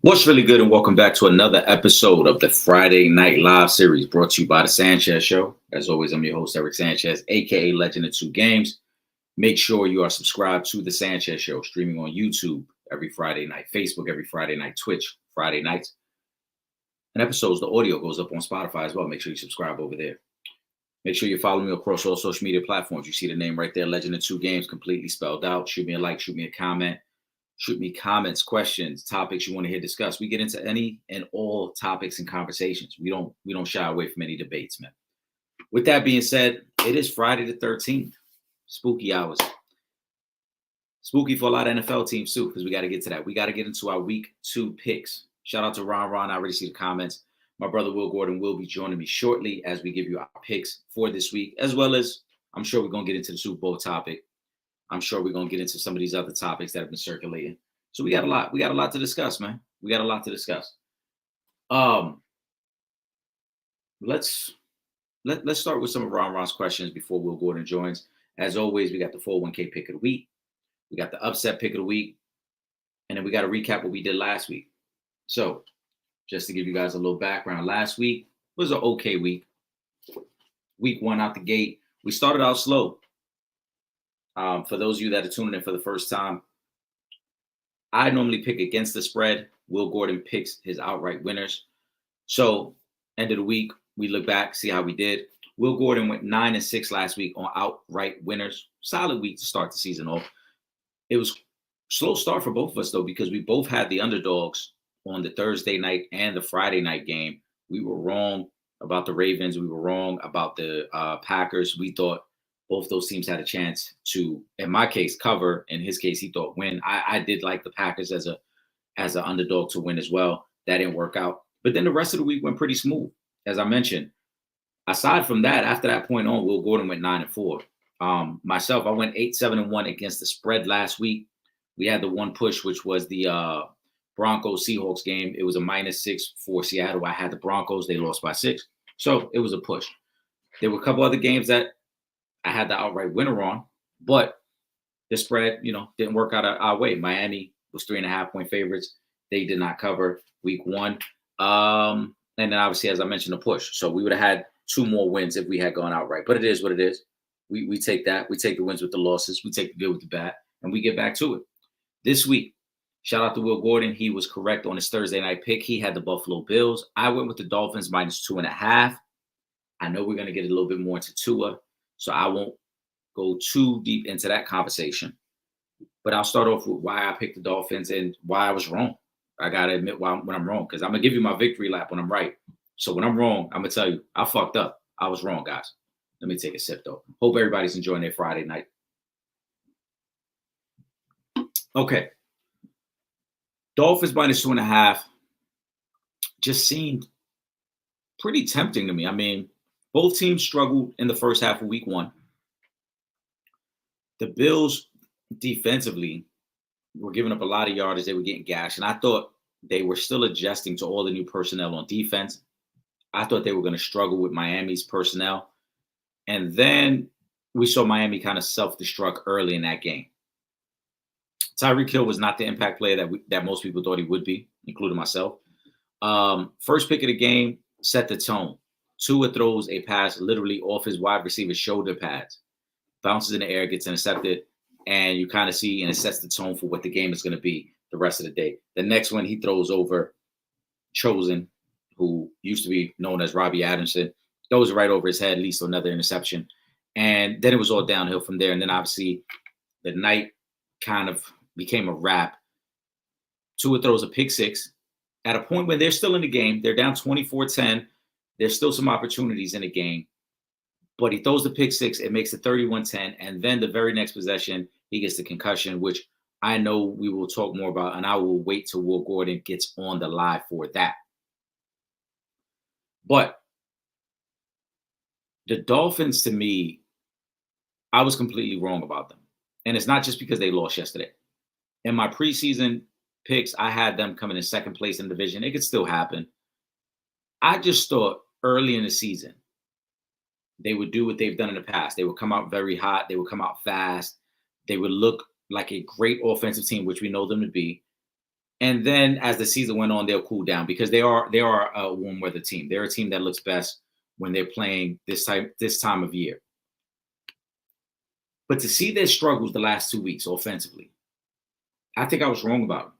What's really good, and welcome back to another episode of the Friday Night Live series brought to you by the Sanchez Show. As always, I'm your host, Eric Sanchez, aka Legend of Two Games. Make sure you are subscribed to the Sanchez Show, streaming on YouTube every Friday night, Facebook every Friday night, Twitch Friday nights. And episodes, the audio goes up on Spotify as well. Make sure you subscribe over there. Make sure you follow me across all social media platforms. You see the name right there, Legend of Two Games, completely spelled out. Shoot me a like, shoot me a comment. Shoot me comments, questions, topics you want to hear discussed. We get into any and all topics and conversations. We don't shy away from any debates, man. With that being said, it is Friday the 13th. Spooky hours. Spooky for a lot of NFL teams too, because we got to get to that. We got to get into our week 2 picks. Shout out to Ron. I already see the comments. My brother Will Gordon will be joining me shortly as we give you our picks for this week, as well as I'm sure we're going to get into the Super Bowl topic. I'm sure we're going to get into some of these other topics that have been circulating. So we got a lot. We got a lot to discuss, man. We got a lot to discuss. Let's start with some of Ron's questions before Will Gordon joins. As always, we got the 401k pick of the week. We got the upset pick of the week. And then we got to recap what we did last week. So just to give you guys a little background, last week was an okay week. Week 1 out the gate. We started out slow. For those of you that are tuning in for the first time, I normally pick against the spread. Will Gordon picks his outright winners. So, end of the week, we look back, see how we did. Will Gordon went 9-6 last week on outright winners. Solid week to start the season off. It was slow start for both of us, though, because we both had the underdogs on the Thursday night and the Friday night game. We were wrong about the Ravens. We were wrong about the Packers. We thought both those teams had a chance to, in my case, cover. In his case, he thought win. I did like the Packers as an underdog to win as well. That didn't work out. But then the rest of the week went pretty smooth. As I mentioned, aside from that, after that point on, Will Gordon went 9-4. Myself, I went 8-7-1 against the spread last week. We had the one push, which was the Broncos-Seahawks game. It was a -6 for Seattle. I had the Broncos. They lost by 6. So it was a push. There were a couple other games that I had the outright winner on, but the spread, didn't work out our way. Miami was 3.5-point favorites. They did not cover week 1. And then obviously, as I mentioned, a push. So we would have had 2 more wins if we had gone outright. But it is what it is. We take that. We take the wins with the losses. We take the good with the bad, and we get back to it. This week, shout out to Will Gordon. He was correct on his Thursday night pick. He had the Buffalo Bills. I went with the Dolphins -2.5. I know we're going to get a little bit more into Tua, so I won't go too deep into that conversation. But I'll start off with why I picked the Dolphins and why I was wrong. I got to admit when I'm wrong, because I'm going to give you my victory lap when I'm right. So when I'm wrong, I'm going to tell you, I fucked up. I was wrong, guys. Let me take a sip, though. Hope everybody's enjoying their Friday night. Okay. Dolphins -2.5 just seemed pretty tempting to me. I mean, both teams struggled in the first half of week 1. The Bills defensively were giving up a lot of yardage. They were getting gashed. And I thought they were still adjusting to all the new personnel on defense. I thought they were going to struggle with Miami's personnel. And then we saw Miami kind of self-destruct early in that game. Tyreek Hill was not the impact player that most people thought he would be, including myself. First pick of the game set the tone. Tua throws a pass literally off his wide receiver's shoulder pads, bounces in the air, gets intercepted, and you kind of see, and it sets the tone for what the game is going to be the rest of the day. The next one, he throws over Chosen, who used to be known as Robbie Adamson, throws it right over his head, leads to another interception. And then it was all downhill from there. And then obviously the night kind of became a wrap. Tua throws a pick 6 at a point when they're still in the game. They're down 24-10. There's still some opportunities in the game. But he throws the pick 6. It makes it 31-10. And then the very next possession, he gets the concussion, which I know we will talk more about. And I will wait till Will Gordon gets on the live for that. But the Dolphins, to me, I was completely wrong about them. And it's not just because they lost yesterday. In my preseason picks, I had them coming in second place in the division. It could still happen. I just thought early in the season, they would do what they've done in the past. They would come out very hot. They would come out fast. They would look like a great offensive team, which we know them to be. And then as the season went on, they'll cool down because they are a warm weather team. They're a team that looks best when they're playing this time of year. But to see their struggles the last 2 weeks offensively, I think I was wrong about them.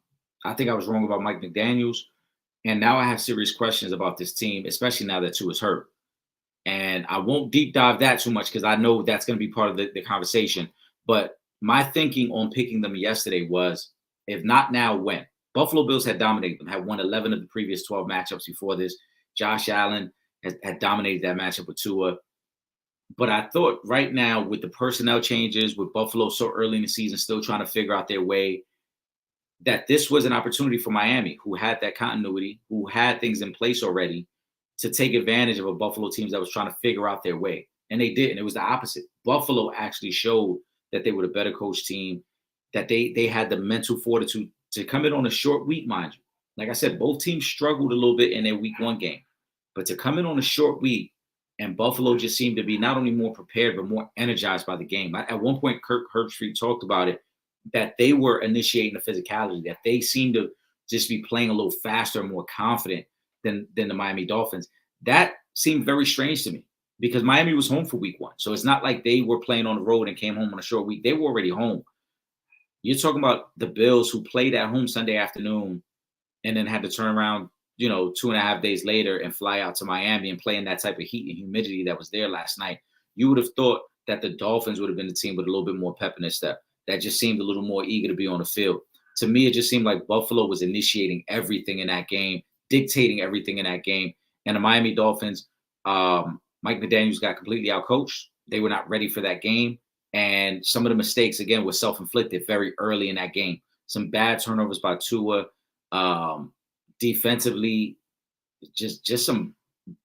I think I was wrong about Mike McDaniels. And now I have serious questions about this team, especially now that Tua is hurt. And I won't deep dive that too much because I know that's going to be part of the conversation. But my thinking on picking them yesterday was, if not now, when? Buffalo Bills had dominated them, had won 11 of the previous 12 matchups before this. Josh Allen had dominated that matchup with Tua. But I thought right now, with the personnel changes, with Buffalo so early in the season, still trying to figure out their way, that this was an opportunity for Miami, who had that continuity, who had things in place already, to take advantage of a Buffalo team that was trying to figure out their way. And they did. And it was the opposite. Buffalo actually showed that they were the better coach team, that they had the mental fortitude to come in on a short week, mind you. Like I said, both teams struggled a little bit in their week one game. But to come in on a short week, and Buffalo just seemed to be not only more prepared, but more energized by the game. At one point, Kirk Herbstreit talked about it, that they were initiating the physicality, that they seemed to just be playing a little faster and more confident than the Miami Dolphins. That seemed very strange to me because Miami was home for week one. So it's not like they were playing on the road and came home on a short week. They were already home. You're talking about the Bills, who played at home Sunday afternoon and then had to turn around, 2.5 days later and fly out to Miami and play in that type of heat and humidity that was there last night. You would have thought that the Dolphins would have been the team with a little bit more pep in their step. That just seemed a little more eager to be on the field. To me, it just seemed like Buffalo was initiating everything in that game, dictating everything in that game. And the Miami Dolphins, Mike McDaniels got completely outcoached. They were not ready for that game. And some of the mistakes, again, were self-inflicted very early in that game. Some bad turnovers by Tua. Defensively, just some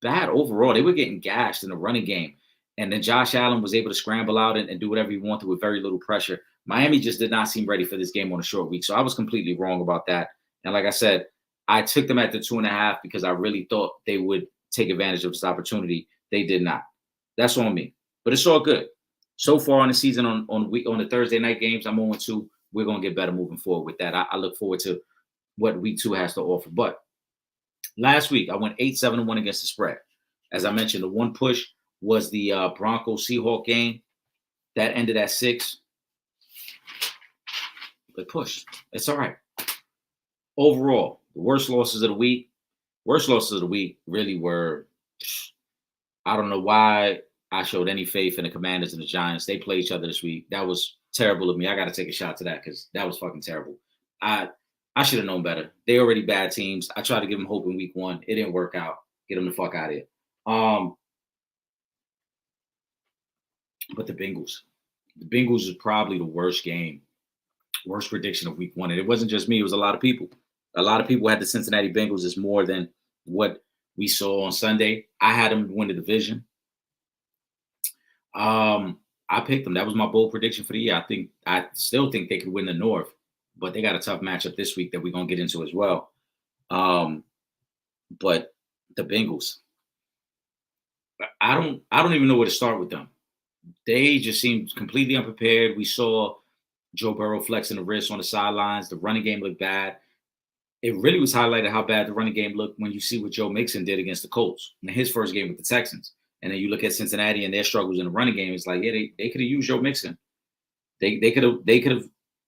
bad overall. They were getting gashed in the running game. And then Josh Allen was able to scramble out and do whatever he wanted with very little pressure. Miami just did not seem ready for this game on a short week. So I was completely wrong about that. And like I said, I took them at the 2.5 because I really thought they would take advantage of this opportunity. They did not. That's on me. But it's all good. So far on the season, on the Thursday night games, I'm 0-2. We're going to get better moving forward with that. I look forward to what week 2 has to offer. But last week, I went 8-7-1 against the spread. As I mentioned, the one push was the Broncos-Seahawks game. That ended at 6. But push. It's all right. Overall, the worst losses of the week really were, I don't know why I showed any faith in the Commanders and the Giants. They play each other this week. That was terrible of me. I got to take a shot to that because that was fucking terrible. I should have known better. They already bad teams. I tried to give them hope in week 1. It didn't work out. Get them the fuck out of here. But the Bengals is probably the worst game, worst prediction of week 1. And it wasn't just me. It was a lot of people. A lot of people had the Cincinnati Bengals as more than what we saw on Sunday. I had them win the division. I picked them. That was my bold prediction for the year. I still think they could win the North, but they got a tough matchup this week that we're going to get into as well. But the Bengals, I don't even know where to start with them. They just seemed completely unprepared. We saw Joe Burrow flexing the wrist on the sidelines. The running game looked bad. It really was highlighted how bad the running game looked when you see what Joe Mixon did against the Colts in his first game with the Texans. And then you look at Cincinnati and their struggles in the running game. It's like, yeah, they could have used Joe Mixon. They could have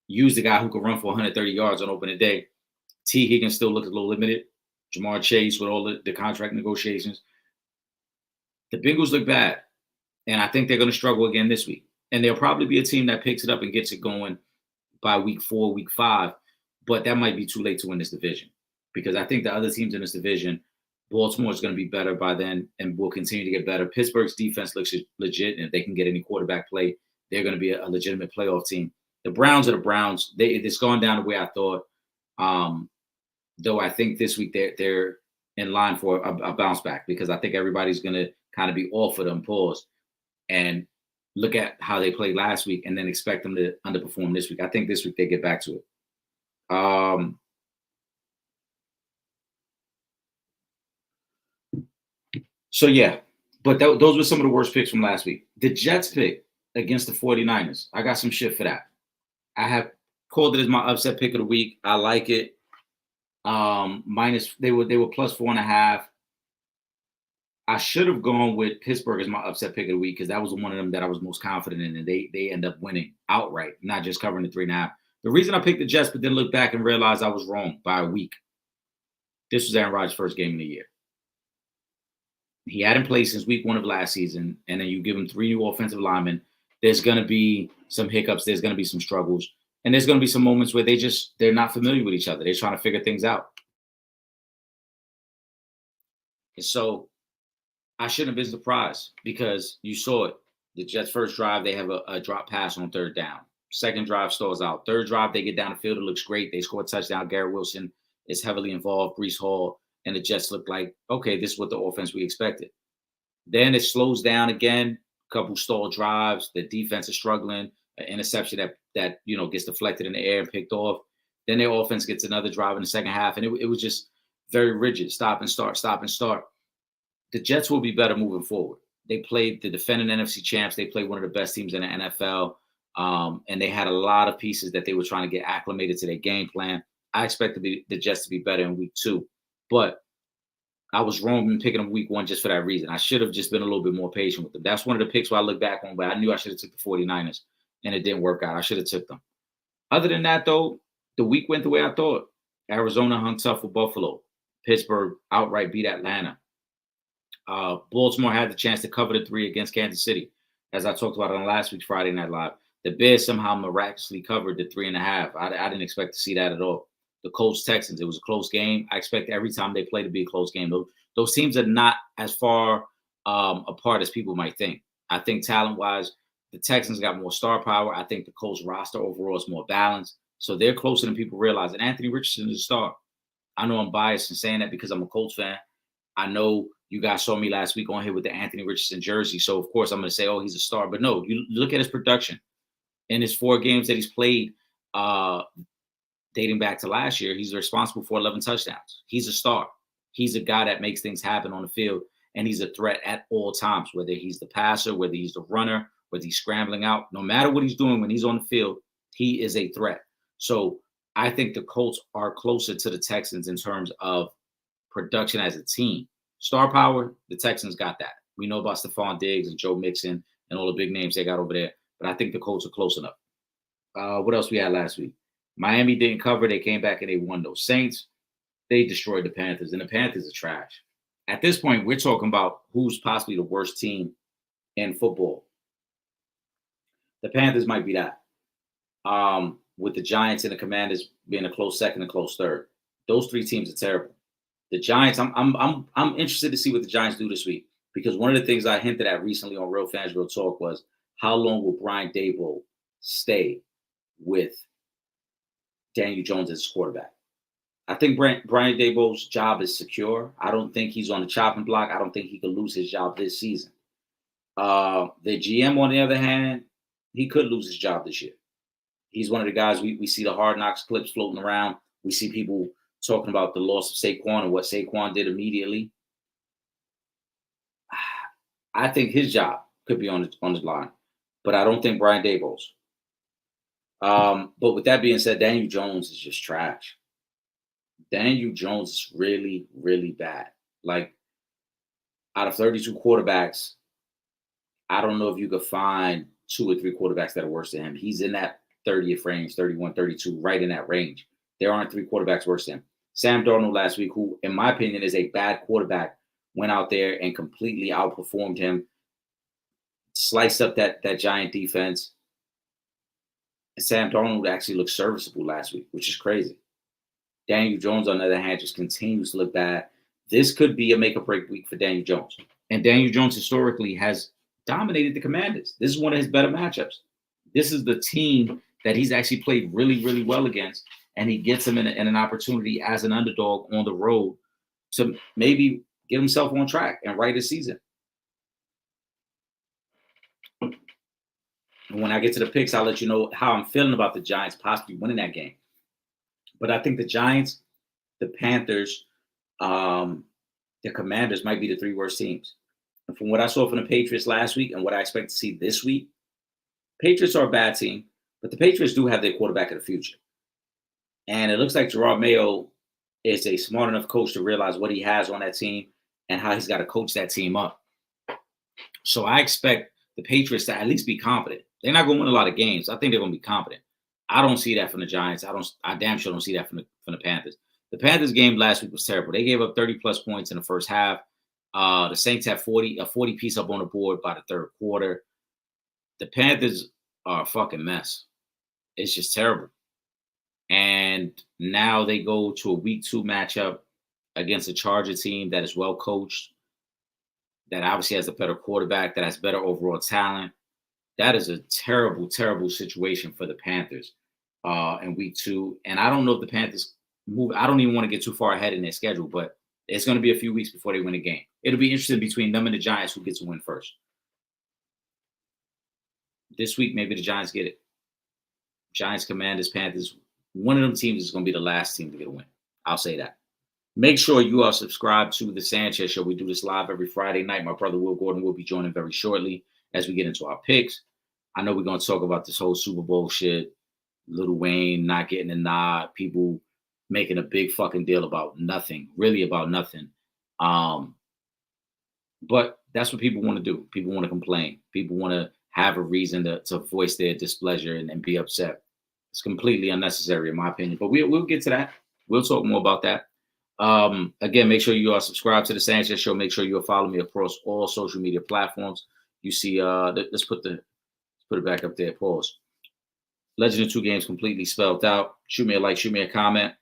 used a guy who could run for 130 yards on opening day. T. Higgins still looked a little limited. Jamar Chase with all the contract negotiations. The Bengals look bad. And I think they're going to struggle again this week. And there'll probably be a team that picks it up and gets it going by week 4, week 5. But that might be too late to win this division. Because I think the other teams in this division, Baltimore is going to be better by then and will continue to get better. Pittsburgh's defense looks legit. And if they can get any quarterback play, they're going to be a legitimate playoff team. The Browns are the Browns. It's gone down the way I thought. Though I think this week they're in line for a bounce back because I think everybody's going to kind of be off of them, pause, and look at how they played last week and then expect them to underperform this week. I think this week they get back to it. So, yeah, but those were some of the worst picks from last week. The Jets pick against the 49ers. I got some shit for that. I have called it as my upset pick of the week. I like it. Minus they were plus 4.5. I should have gone with Pittsburgh as my upset pick of the week because that was one of them that I was most confident in, and they end up winning outright, not just covering the 3.5. The reason I picked the Jets, but then looked back and realized I was wrong by a week. This was Aaron Rodgers' first game of the year. He hadn't played since week 1 of last season, and then you give him 3 new offensive linemen. There's going to be some hiccups. There's going to be some struggles, and there's going to be some moments where they're not familiar with each other. They're trying to figure things out. And so I shouldn't have been surprised because you saw it. The Jets' first drive, they have a drop pass on 3rd down. Second drive stalls out. 3rd drive, they get down the field. It looks great. They score a touchdown. Garrett Wilson is heavily involved. Breece Hall, and the Jets look like, okay, this is what the offense we expected. Then it slows down again. A couple stalled drives. The defense is struggling. An interception that gets deflected in the air and picked off. Then their offense gets another drive in the second half, and it was just very rigid. Stop and start. Stop and start. The Jets will be better moving forward. They played the defending NFC champs. They played one of the best teams in the NFL, and they had a lot of pieces that they were trying to get acclimated to their game plan. I expect the Jets to be better in week 2, but I was wrong in picking them week 1 just for that reason. I should have just been a little bit more patient with them. That's one of the picks where I look back on, but I knew I should have took the 49ers, and it didn't work out. I should have took them. Other than that, though, the week went the way I thought. Arizona hung tough with Buffalo. Pittsburgh outright beat Atlanta. Baltimore had the chance to cover the 3 against Kansas City, as I talked about on last week's Friday Night Live. The Bears somehow miraculously covered the 3.5. I didn't expect to see that at all. The Colts Texans, it was a close game. I expect every time they play to be a close game. Those teams are not as far apart as people might think. I think talent-wise, the Texans got more star power. I think the Colts roster overall is more balanced. So they're closer than people realize. And Anthony Richardson is a star. I know I'm biased in saying that because I'm a Colts fan. I know you guys saw me last week on here with the Anthony Richardson jersey. So, of course, I'm going to say, oh, he's a star. But no, you look at his production. In his 4 games that he's played dating back to last year, he's responsible for 11 touchdowns. He's a star. He's a guy that makes things happen on the field, and he's a threat at all times, whether he's the passer, whether he's the runner, whether he's scrambling out. No matter what he's doing when he's on the field, he is a threat. So I think the Colts are closer to the Texans in terms of production as a team. Star power, the Texans got that. We know about Stephon Diggs and Joe Mixon and all the big names they got over there, but I think the Colts are close enough. What else we had last week? Miami didn't cover. They came back and they won those. Saints, they destroyed the Panthers, and the Panthers are trash. At this point, we're talking about who's possibly the worst team in football. The Panthers might be that. With the Giants and the Commanders being a close second and close third. Those 3 teams are terrible. The Giants, I'm interested to see what the Giants do this week, because one of the things I hinted at recently on Real Fans Real Talk was how long will Brian Daboll stay with Daniel Jones as quarterback? I think Brian Daboll's job is secure. I don't think he's on the chopping block. I don't think he could lose his job this season. The GM, on the other hand, he could lose his job this year. He's one of the guys we see the Hard Knocks clips floating around. We see people talking about the loss of Saquon and what Saquon did immediately. I think his job could be on the line, but I don't think Brian Daboll's. But with that being said, Daniel Jones is just trash. Daniel Jones is really, really bad. Like, out of 32 quarterbacks, I don't know if you could find 2 or 3 quarterbacks that are worse than him. He's in that 30th range, 31, 32, right in that range. There aren't 3 quarterbacks worse than him. Sam Darnold last week, who, in my opinion, is a bad quarterback, went out there and completely outperformed him, sliced up that Giant defense. And Sam Darnold actually looked serviceable last week, which is crazy. Daniel Jones, on the other hand, just continues to look bad. This could be a make-or-break week for Daniel Jones. And Daniel Jones historically has dominated the Commanders. This is one of his better matchups. This is the team that he's actually played really, really well against, and he gets him in an opportunity as an underdog on the road to maybe get himself on track and right his season. And when I get to the picks, I'll let you know how I'm feeling about the Giants possibly winning that game. But I think the Giants, the Panthers, the Commanders might be the 3 worst teams. And from what I saw from the Patriots last week and what I expect to see this week, Patriots are a bad team, but the Patriots do have their quarterback of the future. And it looks like Gerard Mayo is a smart enough coach to realize what he has on that team and how he's got to coach that team up. So I expect the Patriots to at least be competent. They're not going to win a lot of games. I think they're going to be competent. I don't see that from the Giants. I damn sure don't see that from the Panthers. The Panthers game last week was terrible. They gave up 30 plus points in the first half. The Saints had a 40 piece up on the board by the third quarter. The Panthers are a fucking mess. It's just terrible. And now they go to a week 2 matchup against a Charger team that is well coached, that obviously has a better quarterback, that has better overall talent. That is a terrible, terrible situation for the Panthers in week 2. And I don't know if the Panthers move. I don't even want to get too far ahead in their schedule, but it's going to be a few weeks before they win a game. It'll be interesting between them and the Giants who gets to win first. This week, maybe the Giants get it. Giants, Commanders, Panthers. One of them teams is going to be the last team to get a win. I'll say that. Make sure you are subscribed to the Sanchez Show. We do this live every Friday night. My brother Will Gordon will be joining very shortly as we get into our picks. I know we're going to talk about this whole Super Bowl shit. Lil Wayne not getting a nod. People making a big fucking deal about nothing. Really about nothing. But that's what people want to do. People want to complain. People want to have a reason to voice their displeasure and be upset. It's completely unnecessary, in my opinion. But we'll get to that. We'll talk more about that. Again, make sure you are subscribed to the Sanchez Show. Make sure you'll follow me across all social media platforms. You see, let's put it back up there. Pause. Legend of Two Games completely spelled out. Shoot me a like, shoot me a comment.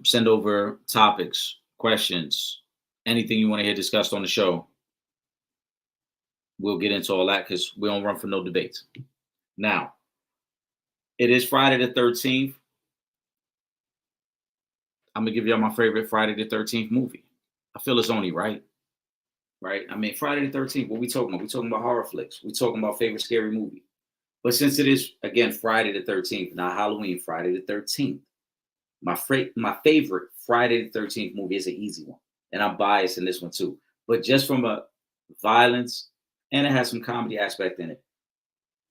Send over topics, questions, anything you want to hear discussed on the show. We'll get into all that because we don't run for no debates. Now, it is Friday the 13th. I'm going to give y'all my favorite Friday the 13th movie. I feel it's only right. Right? I mean, Friday the 13th, what we talking about? We talking about horror flicks. We talking about favorite scary movie. But since it is, again, Friday the 13th, not Halloween, Friday the 13th, my favorite Friday the 13th movie is an easy one. And I'm biased in this one too. But just from a violence, and it has some comedy aspect in it,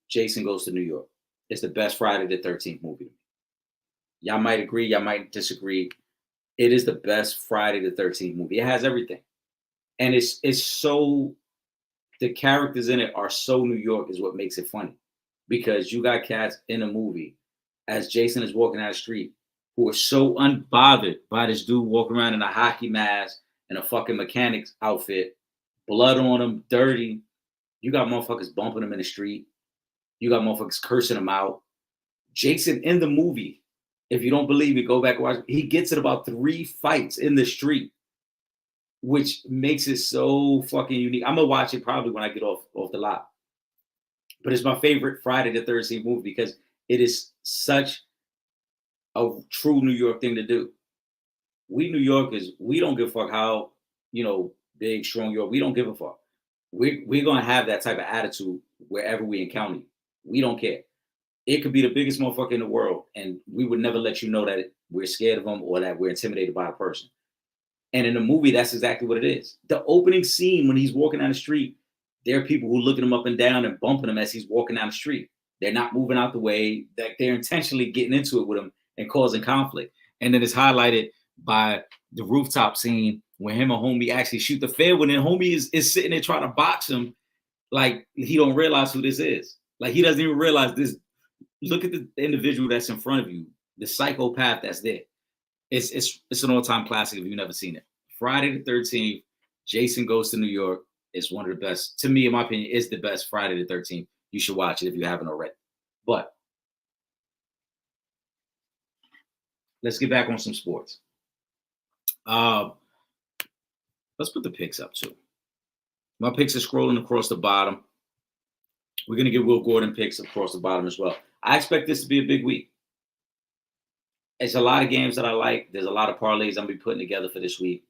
Jason Goes to New York. It's the best Friday the 13th movie. Y'all might agree, y'all might disagree. It is the best Friday the 13th movie. It has everything. And it's so, the characters in it are so New York is what makes it funny. Because you got cats in a movie as Jason is walking down the street who are so unbothered by this dude walking around in a hockey mask and a fucking mechanic's outfit, blood on him, dirty. You got motherfuckers bumping him in the street. You got motherfuckers cursing him out. Jason in the movie, if you don't believe it, go back and watch. He gets in about 3 fights in the street, which makes it so fucking unique. I'm gonna watch it probably when I get off the lot. But it's my favorite Friday the 13th movie because it is such a true New York thing to do. We New Yorkers, we don't give a fuck how, big, strong you are. We don't give a fuck. We're going to have that type of attitude wherever we encounter you. We don't care. It could be the biggest motherfucker in the world, and we would never let you know that we're scared of them or that we're intimidated by a person. And in the movie, that's exactly what it is. The opening scene when he's walking down the street, there are people who are looking him up and down and bumping him as he's walking down the street. They're not moving out the way. They're intentionally getting into it with him and causing conflict. And then it's highlighted by the rooftop scene where him and homie actually shoot the fair when homie is sitting there trying to box him like he don't realize who this is. Like he doesn't even realize this. Look at the individual that's in front of you, the psychopath that's there. It's an all-time classic if you've never seen it. Friday the 13th, Jason Goes to New York is one of the best. To me, in my opinion, is the best Friday the 13th. You should watch it if you haven't already. But let's get back on some sports. Let's put the picks up too. My picks are scrolling across the bottom. We're going to get Will Gordon picks across the bottom as well. I expect this to be a big week. It's a lot of games that I like. There's a lot of parlays I'm going to be putting together for this week.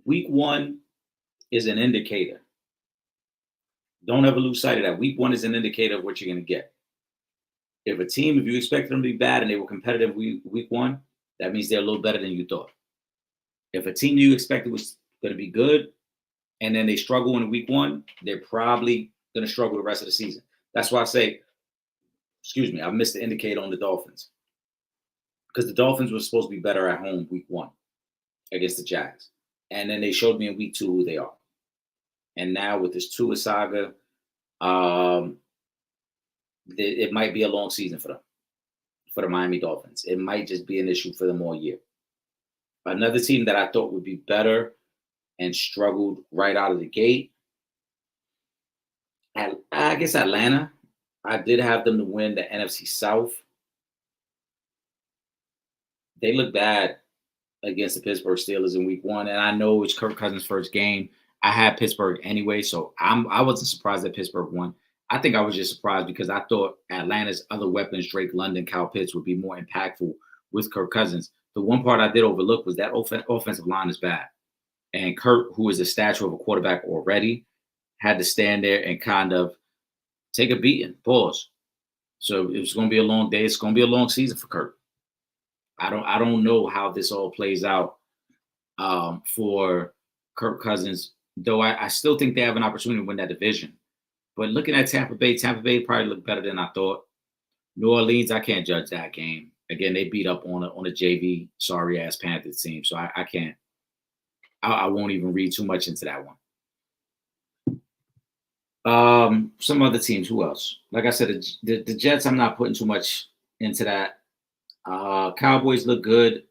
Week 1 is an indicator. Don't ever lose sight of that. Week 1 is an indicator of what you're going to get. If you expect them to be bad and they were competitive week 1, that means they're a little better than you thought. If a team you expected was going to be good and then they struggle in week 1, they're probably going to struggle the rest of the season. That's why I say, I missed the indicator on the Dolphins. because the Dolphins were supposed to be better at home week 1 against the Jags. And then they showed me in week 2 who they are. And now with this Tua saga, it might be a long season for them, for the Miami Dolphins. It might just be an issue for them all year. Another team that I thought would be better and struggled right out of the gate, I guess Atlanta. I did have them to win the NFC South. They look bad against the Pittsburgh Steelers in week 1. And I know it's Kirk Cousins' first game. I had Pittsburgh anyway, so I wasn't surprised that Pittsburgh won. I think I was just surprised because I thought Atlanta's other weapons, Drake London, Kyle Pitts, would be more impactful with Kirk Cousins. The one part I did overlook was that offensive line is bad. And Kirk, who is the stature of a quarterback already, had to stand there and kind of take a beating, pause. So it was going to be a long day. It's going to be a long season for Kirk. I don't know how this all plays out for Kirk Cousins, though I still think they have an opportunity to win that division. But looking at Tampa Bay probably looked better than I thought. New Orleans, I can't judge that game. Again, they beat up on a JV sorry ass Panthers team, so I can't. I won't even read too much into that one. Some other teams. Who else? Like I said, the Jets. I'm not putting too much into that. Cowboys look good.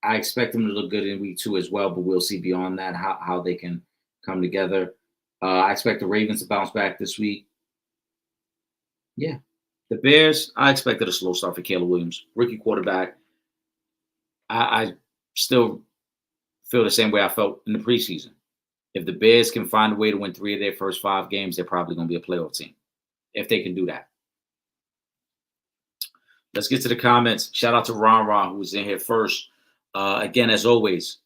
I expect them to look good in week 2 as well, but we'll see beyond that how they can come together. I expect the Ravens to bounce back this week. Yeah. The Bears, I expected a slow start for Caleb Williams, rookie quarterback. I still feel the same way I felt in the preseason. If the Bears can find a way to win 3 of their first 5 games, they're probably going to be a playoff team if they can do that. Let's get to the comments. Shout out to Ron, who was in here first. Again, as always,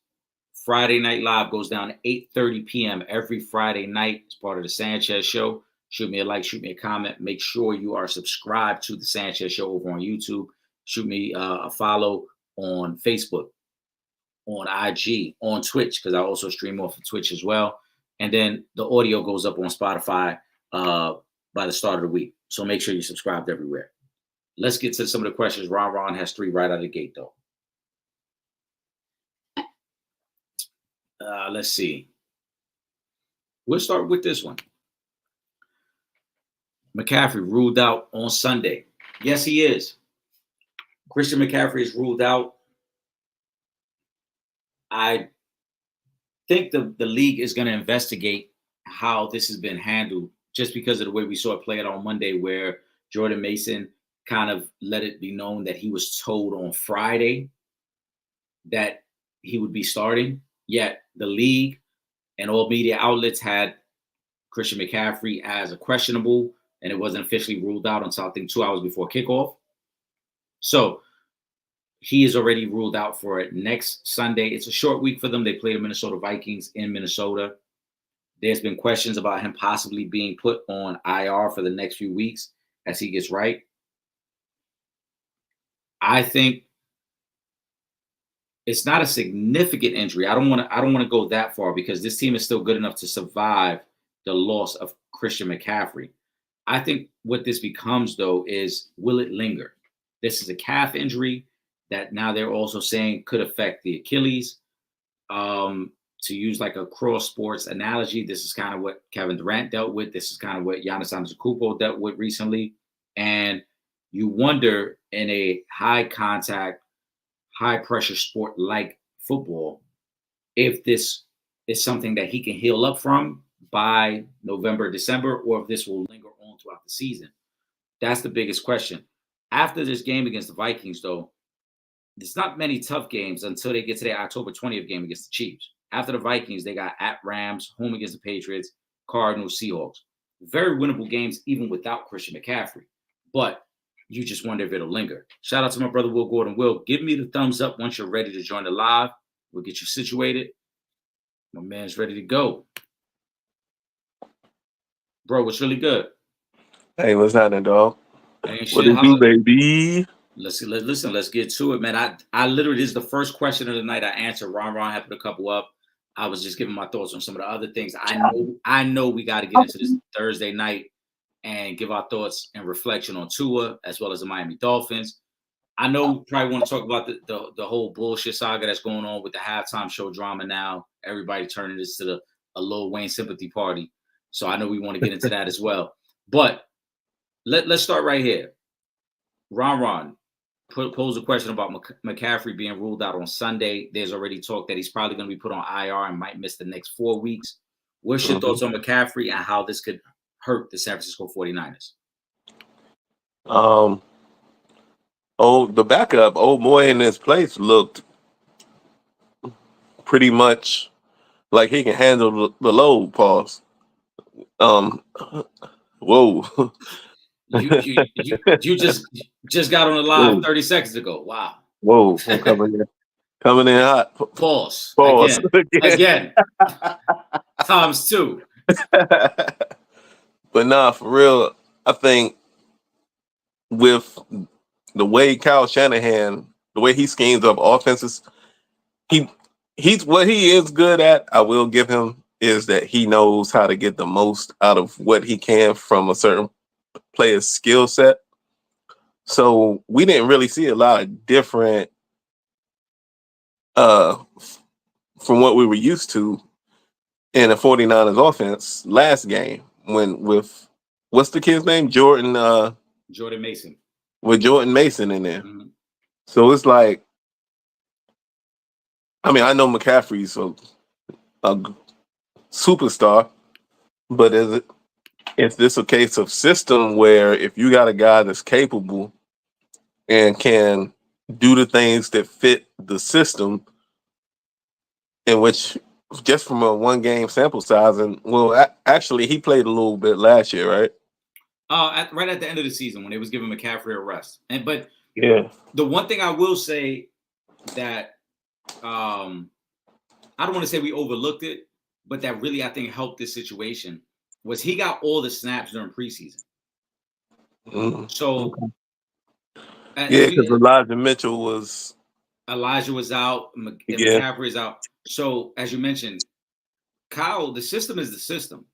Friday Night Live goes down at 8:30 p.m. every Friday night. It's part of the Sanchez Show. Shoot me a like, shoot me a comment. Make sure you are subscribed to the Sanchez Show over on YouTube. Shoot me a follow on Facebook, on IG, on Twitch, because I also stream off of Twitch as well. And then the audio goes up on Spotify by the start of the week. So make sure you're subscribed everywhere. Let's get to some of the questions. Ron has 3 right out of the gate, though. Let's see. We'll start with this one. McCaffrey ruled out on Sunday. Yes, he is. Christian McCaffrey is ruled out. I think the league is going to investigate how this has been handled just because of the way we saw it play out on Monday, where Jordan Mason kind of let it be known that he was told on Friday that he would be starting. Yet the league and all media outlets had Christian McCaffrey as a questionable, and it wasn't officially ruled out until I think 2 hours before kickoff. So he is already ruled out for next Sunday. It's a short week for them. They play the Minnesota Vikings in Minnesota. There's been questions about him possibly being put on IR for the next few weeks as he gets right. I think it's not a significant injury. I don't want to go that far because this team is still good enough to survive the loss of Christian McCaffrey. I think what this becomes, though, is will it linger? This is a calf injury that now they're also saying could affect the Achilles. To use like a cross sports analogy, this is kind of what Kevin Durant dealt with. This is kind of what Giannis Antetokounmpo dealt with recently. And you wonder in a high contact, high pressure sport like football, if this is something that he can heal up from by November, December, or if this will linger on throughout the season. That's the biggest question. After this game against the Vikings, though, there's not many tough games until they get to their October 20th game against the Chiefs. After the Vikings, they got at Rams, home against the Patriots, Cardinals, Seahawks. Very winnable games even without Christian McCaffrey. But you just wonder if it'll linger. Shout out to my brother, Will Gordon. Will, give me the thumbs up once you're ready to join the live. We'll get you situated. My man's ready to go. Bro, what's really good? Hey, what's happening, dog? Ain't What shit. it do, baby? Listen, let's get to it, man. I literally, this is the first question of the night I answered. Ron had put a couple up. I was just giving my thoughts on some of the other things. I know we got to get into this Thursday night and give our thoughts and reflection on Tua as well as the Miami Dolphins. I know you probably want to talk about the whole bullshit saga that's going on with the halftime show drama now. Everybody turning this to a Lil Wayne sympathy party. So I know we want to get into that as well. But let's start right here. Ron posed a question about McCaffrey being ruled out on Sunday. There's already talk that he's probably going to be put on IR and might miss the next 4 weeks. What's your thoughts on McCaffrey and how this could hurt the San Francisco 49ers? The backup, old boy in this place looked pretty much like he can handle the load. Pause. Whoa. You just got on the live 30 seconds ago. Wow. Whoa. I'm coming in hot. Pause. Again. Times 2. But nah, for real, I think with the way Kyle Shanahan, the way he schemes up offenses, he's what he is good at. I will give him is that he knows how to get the most out of what he can from a certain player's skill set. So we didn't really see a lot of different from what we were used to in the 49ers offense last game with what's the kid's name? Jordan Mason. With Jordan Mason in there. Mm-hmm. So it's like, I mean, I know McCaffrey's a superstar, but is this a case of system where if you got a guy that's capable and can do the things that fit the system, in which just from a 1 game sample size, and actually he played a little bit last year, right? Right at the end of the season when they was giving McCaffrey a rest. But yeah, the one thing I will say that I don't want to say we overlooked it, but that really I think helped this situation was he got all the snaps during preseason. Mm-hmm. So because Elijah was out, and McCaffrey is out. So as you mentioned, Kyle, the system is the system.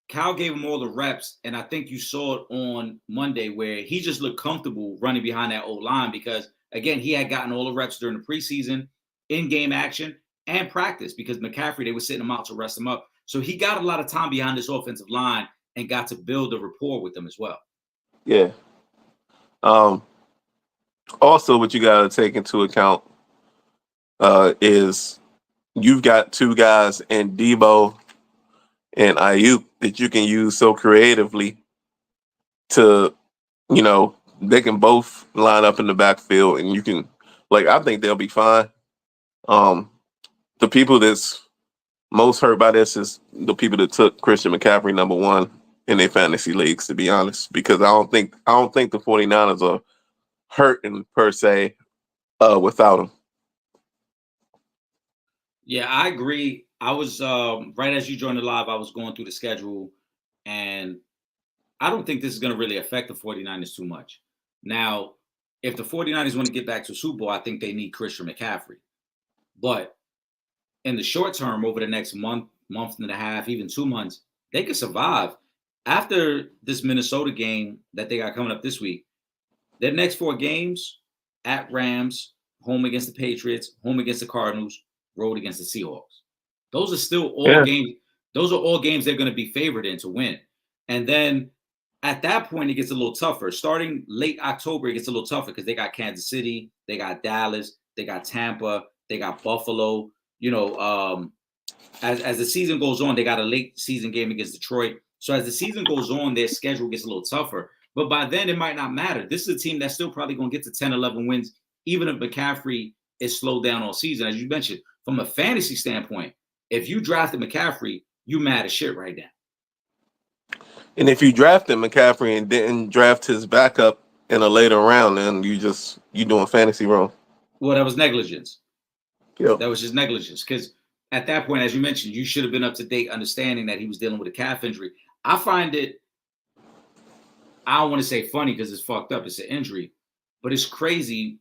Kyle gave him all the reps, and I think you saw it on Monday where he just looked comfortable running behind that old line because, again, he had gotten all the reps during the preseason, in-game action, and practice because McCaffrey, they were sitting him out to rest him up. So he got a lot of time behind this offensive line and got to build a rapport with them as well. Yeah. Also, what you got to take into account is you've got 2 guys in Debo and Ayuk that you can use so creatively to, they can both line up in the backfield and you can, I think they'll be fine. The people that's most hurt by this is the people that took Christian McCaffrey number 1 in their fantasy leagues, to be honest, because I don't think the 49ers are hurting per se without him. Yeah, I agree. I was right as you joined the live, I was going through the schedule, and I don't think this is going to really affect the 49ers too much. Now, if the 49ers want to get back to Super Bowl, I think they need Christian McCaffrey. But in the short term, over the next month and a half, even 2 months, they could survive. After this Minnesota game that they got coming up this week, their next 4 games at Rams, home against the Patriots, home against the Cardinals, road against the Seahawks. Those are still all games. Those are all games they're going to be favored in to win. And then at that point, it gets a little tougher. Starting late October, it gets a little tougher because they got Kansas City, they got Dallas, they got Tampa, they got Buffalo. As the season goes on, they got a late season game against Detroit. So as the season goes on, their schedule gets a little tougher. But by then, it might not matter. This is a team that's still probably going to get to 10, 11 wins, even if McCaffrey is slowed down all season. As you mentioned, from a fantasy standpoint, if you drafted McCaffrey, you mad as shit right now. And if you drafted McCaffrey and didn't draft his backup in a later round, then you doing fantasy wrong. Well, that was negligence. Yep. That was just negligence. Because at that point, as you mentioned, you should have been up to date understanding that he was dealing with a calf injury. I find it, I don't want to say funny because it's fucked up. It's an injury. But it's crazy.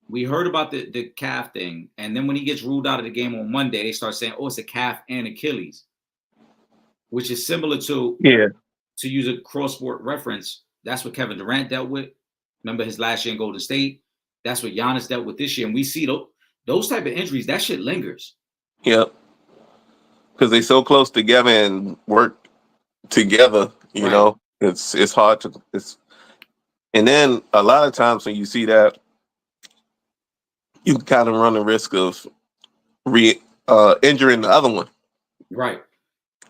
We heard about the calf thing. And then when he gets ruled out of the game on Monday, they start saying, oh, it's a calf and Achilles. Which is similar to, to use a cross-sport reference, that's what Kevin Durant dealt with. Remember his last year in Golden State? That's what Giannis dealt with this year. And we see those type of injuries, that shit lingers. Yep. Because they so close together and work together, Right. it's hard to and then a lot of times when you see that, you kind of run the risk of injuring the other one Right.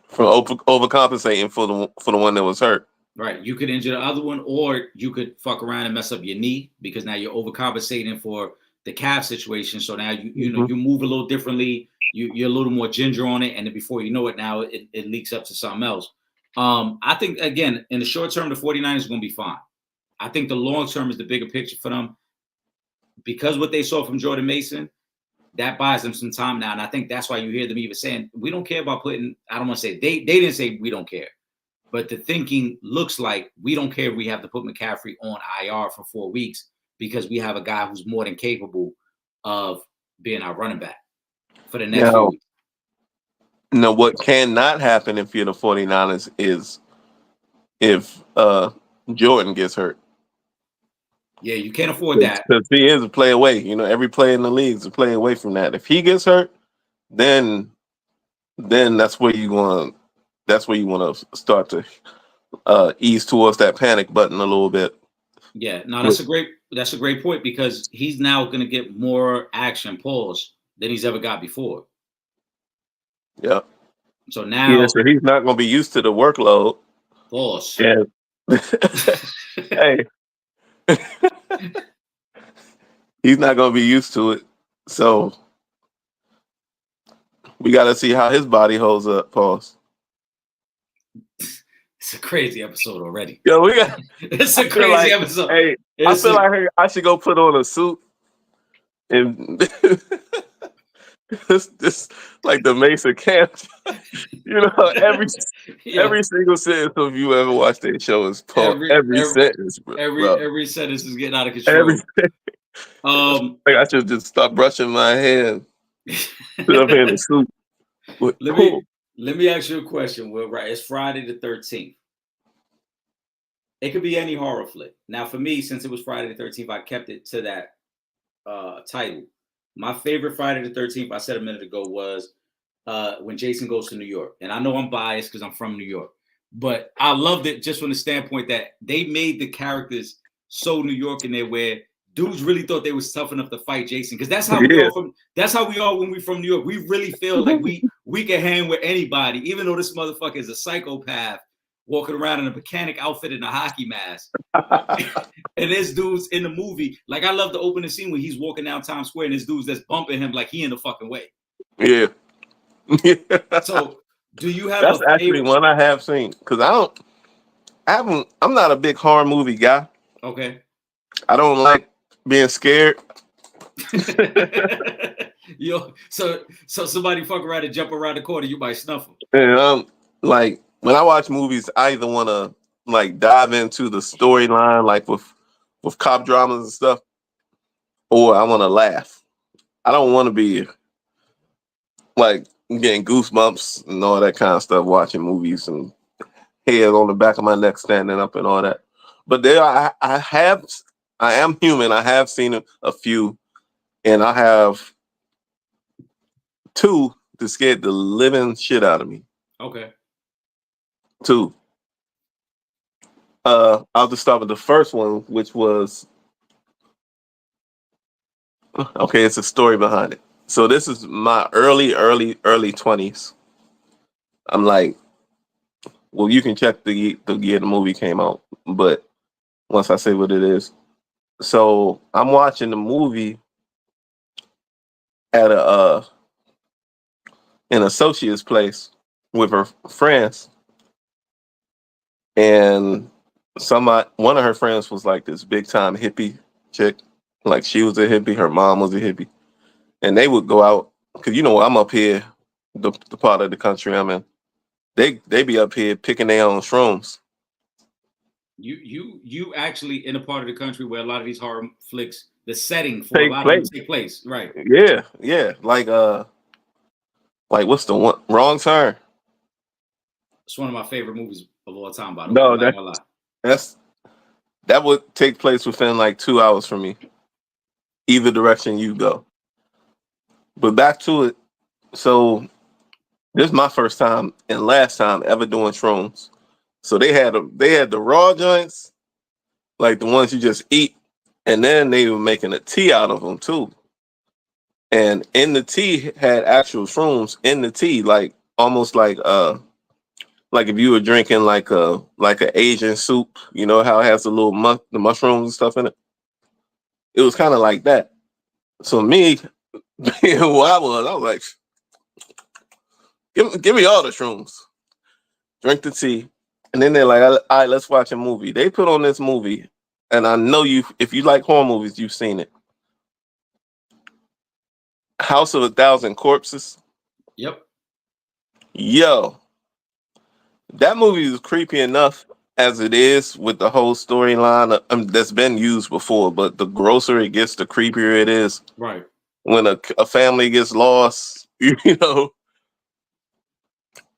from overcompensating for the one that was hurt. Right. You could injure the other one, or you could fuck around and mess up your knee because now you're overcompensating for the calf situation. So now you move a little differently. You're a little more ginger on it, and then before you know it, now it leaks up to something else. I think again, in the short term, the 49ers are going to be fine. I think the long term is the bigger picture for them because what they saw from Jordan Mason, that buys them some time now. And I think that's why you hear them even saying, we don't care about putting, I don't want to say, they didn't say we don't care. But the thinking looks like we don't care if we have to put McCaffrey on IR for 4 weeks because we have a guy who's more than capable of being our running back for the next few weeks. Now, what cannot happen if you're the 49ers is if Jordan gets hurt. Yeah, you can't afford that. Because he is a play away. Every player in the league is a play away from that. If he gets hurt, then that's where you want to start to ease towards that panic button a little bit. Yeah, no, that's a great point because he's now going to get more action pulls than he's ever got before. Yeah. So now, so he's not going to be used to the workload. Pause. Yeah. Hey. He's not going to be used to it. So we got to see how his body holds up. Pause. It's a crazy episode already. Yo, it's a crazy episode. Hey, I feel like I should go put on a suit and this like the Mesa camp. Every single sentence of you ever watched that show is every sentence, bro. Every sentence is getting out of control. I should just stop brushing my hand. Put up in a suit. Let me ask you a question. Will, right? It's Friday the 13th. It could be any horror flick. Now, for me, since it was Friday the 13th, I kept it to that title. My favorite Friday the 13th, I said a minute ago, was when Jason Goes to New York. And I know I'm biased because I'm from New York. But I loved it just from the standpoint that they made the characters so New York in there where dudes really thought they was tough enough to fight Jason. Because that's how we are when we're from New York. We really feel like we can hang with anybody, even though this motherfucker is a psychopath walking around in a mechanic outfit and a hockey mask. And there's dudes in the movie. Like, I love the opening scene when he's walking down Times Square and there's dudes that's bumping him like he in the fucking way. Yeah. So do you have that's actually one I have seen? Because I'm not a big horror movie guy. Okay. I don't like being scared. Yo, so somebody fuck around and jump around the corner, you might snuffle. And like when I watch movies, I either want to like dive into the storyline, like with cop dramas and stuff, or I want to laugh. I don't want to be like getting goosebumps and all that kind of stuff watching movies and head on the back of my neck standing up and all that. But I am human. I have seen a few, and I have two that scared the living shit out of me. Okay. Two. I'll just start with the first one, which was okay. It's a story behind it. So this is my early 20s. I'm like, well, you can check the year the movie came out, but once I say what it is, so I'm watching the movie at an associate's place with her friends, and one of her friends was like this big time hippie chick, like she was a hippie, her mom was a hippie, and they would go out because I'm up here, the part of the country I'm in. They be up here picking their own shrooms. You actually in a part of the country where a lot of these horror flicks, the setting for a lot of them take place, right? Yeah. Like what's the one? Wrong Turn. It's one of my favorite movies of all time, by the way. No, that's That would take place within like 2 hours for me, either direction you go. But back to it. So this is my first time and last time ever doing shrooms. So they had the raw joints, like the ones you just eat, and then they were making a tea out of them too. And in the tea had actual shrooms in the tea, like almost like if you were drinking like a Asian soup, you know how it has the mushrooms and stuff in it. It was kind of like that. So me, being who I was like, give me all the shrooms, drink the tea, and then they're like, all right, let's watch a movie. They put on this movie, and I know if you like horror movies, you've seen it. House of a Thousand Corpses. Yep. Yo, that movie is creepy enough as it is with the whole storyline that's been used before, but the grosser it gets, the creepier it is. Right. When a family gets lost, you know,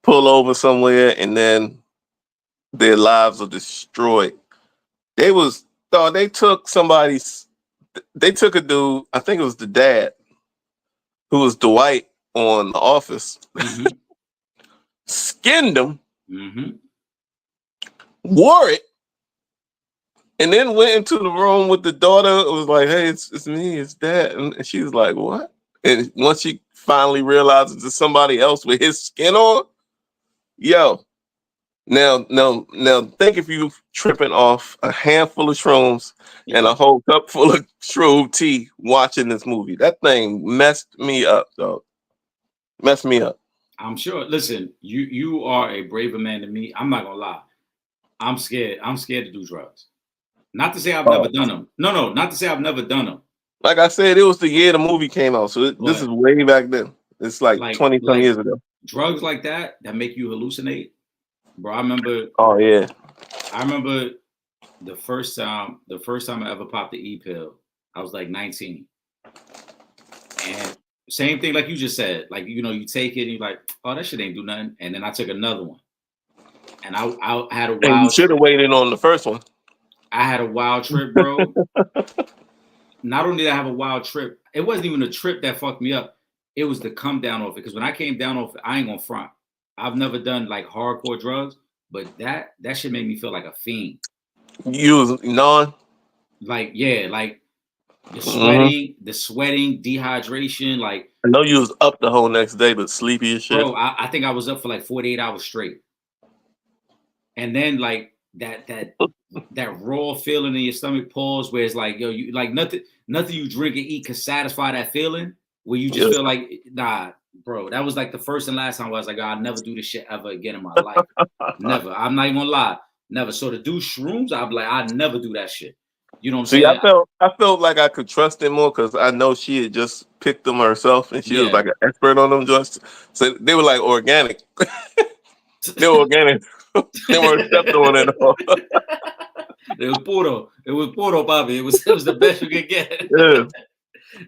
pull over somewhere, and then their lives are destroyed. They took they took a dude, I think it was the dad, who was Dwight on The Office, Mm-hmm. skinned him, Mm-hmm. wore it, and then went into the room with the daughter. It was like, hey, it's me, it's dad. And she was like, what? And once she finally realizes it's somebody else with his skin on, yo, now think if you tripping off a handful of shrooms and a Yeah. whole cup full of shroom tea watching this movie. That thing messed me up, dog. Messed me up. I'm sure. Listen, you are a braver man than me. I'm not gonna lie. I'm scared. I'm scared to do drugs. Not to say I've never Oh, done them. No, not to say I've never done them. like I said, it was the year the movie came out, so this is But way back then. It's like 20 some like years ago. drugs like that make you hallucinate, bro. Oh yeah. I remember the first time I ever popped the E pill. I was like 19, and same thing like you just said. Like you take it and you're like, oh, that shit ain't do nothing. And then I took another one, and I had a And you wild should have waited on the first one. I had a wild trip, bro. Not only did I have a wild trip, it wasn't even a trip that fucked me up. It was the come down off it. Because when I came down off it, I ain't gonna front. I've never done like hardcore drugs, but that shit made me feel like a fiend. You was non. Like, yeah, like the Hmm. sweating, dehydration. Like, I know you was up the whole next day, but sleepy as shit. bro, I think I was up for like 48 hours straight. And then like that raw feeling in your stomach pause where it's like, yo, you like nothing you drink and eat can satisfy that feeling where you just Yes. feel like, nah, bro. That was like the first and last time where I was like, I'll never do this shit ever again in my life. Never. I'm not even gonna lie. Never. So to do shrooms, I'd be like, I'd never do that shit. You know what I'm See, saying? I felt like I could trust him more because I know she had just picked them herself, and she was Yeah. like an expert on them joints. So they were like organic. They were organic. They weren't stepped on at all. It was puro. It was puro, Bobby. It was the best you could get. Yeah.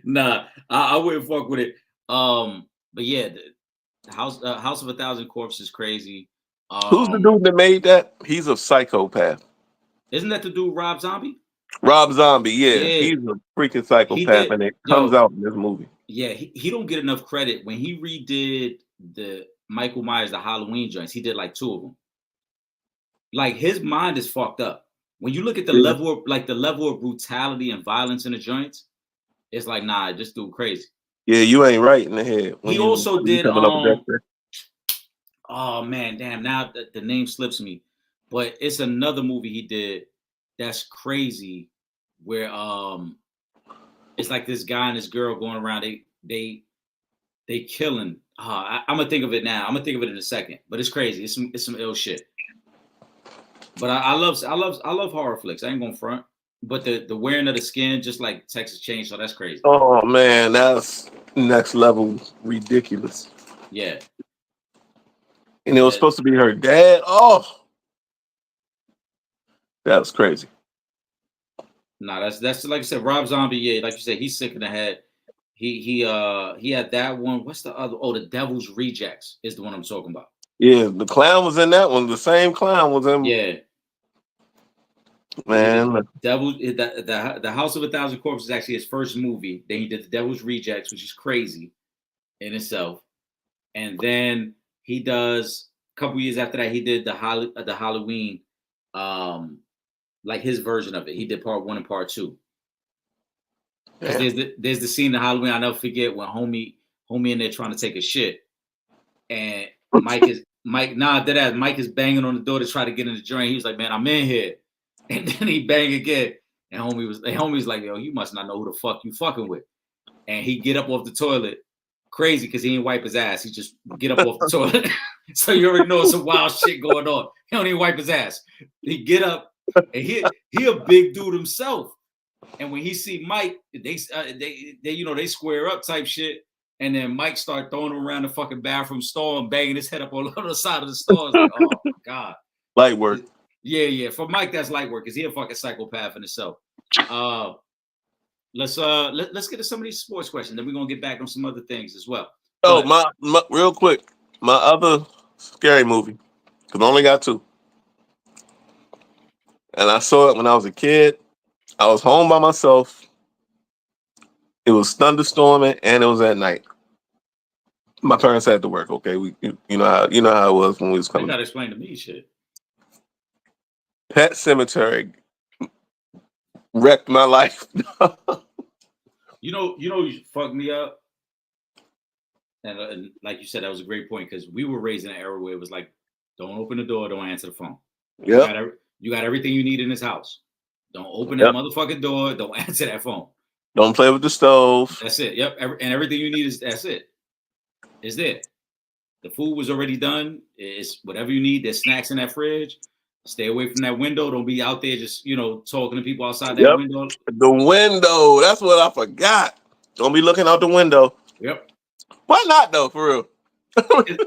Nah, I wouldn't fuck with it. But yeah, the House of a Thousand Corpses is crazy. Who's the dude that made that? He's a psychopath. Isn't that the dude Rob Zombie? Rob Zombie, yeah, Yeah, he's a freaking he psychopath, did. and it comes Yo, out in this movie. yeah, he don't get enough credit. When he redid the Michael Myers, the Halloween joints, he did like two of them. Like his mind is fucked up. When you look at Yeah, the level of brutality and violence in the joints, it's like, nah, this dude crazy. yeah, you ain't right in the head He also when you did coming up with that shit. oh man, damn, now the name slips me. But it's another movie he did that's crazy where it's like this guy and this girl going around, they killing. I'm gonna think of it now. I'm gonna think of it in a second. But it's crazy. It's some ill shit. But I love horror flicks. I ain't gonna front. But the wearing of the skin, just like Texas Chainsaw, that's crazy. Oh man, that's next level ridiculous. Yeah, And it was yeah. supposed to be her dad. Oh, that was crazy. Nah, that's like I said, Rob Zombie. Yeah, like you said, he's sick in the head. He had that one. What's the other? Oh, the Devil's Rejects is the one I'm talking about. Yeah, the clown was in that one. The same clown was in. Yeah, Because he did Man, look, the House of a Thousand Corpses is actually his first movie. Then he did The Devil's Rejects, which is crazy in itself. And then he does a couple years after that, he did the Halloween, um, like his version of it. He did part one and part two. Because man. there's the scene in Halloween I'll never forget when homie in there trying to take a shit, and dead ass Mike is banging on the door to try to get in the joint. He was like, man, I'm in here, and then he bang again, and homie was like, yo, you must not know who the fuck you fucking with, and he get up off the toilet, crazy because he ain't wipe his ass. He just get up off the toilet, so you already know some wild shit going on. He don't even wipe his ass. He get up, and he a big dude himself. And when he see Mike, they they square up type shit. And then Mike start throwing him around the fucking bathroom stall and banging his head up on the other side of the stall. It's like, oh my god, Light work. yeah. For Mike, that's light work because he a fucking psychopath in himself. Let's get to some of these sports questions. Then we're gonna get back on some other things as well. Oh, But my real quick, my other scary movie, because I only got two, and I saw it when I was a kid. I was home by myself. It was thunderstorming and it was at night. My parents had to work. Okay, you know how it was when we was you coming. gotta explain to me shit. Pet Cemetery wrecked my life. You fucked me up. And like you said, that was a great point because we were raised in an era where it was like, don't open the door, don't answer the phone. Yep. You got everything you need in this house. Don't open that Yep. motherfucking door. Don't answer that phone. Don't play with the stove. That's it. Yep. And everything you need that's it. Is there. The food was already done. It's whatever you need. There's snacks in that fridge. Stay away from that window. Don't be out there just, talking to people outside that Yep. window. The window. That's what I forgot. Don't be looking out the window. Yep. Why not though? For real.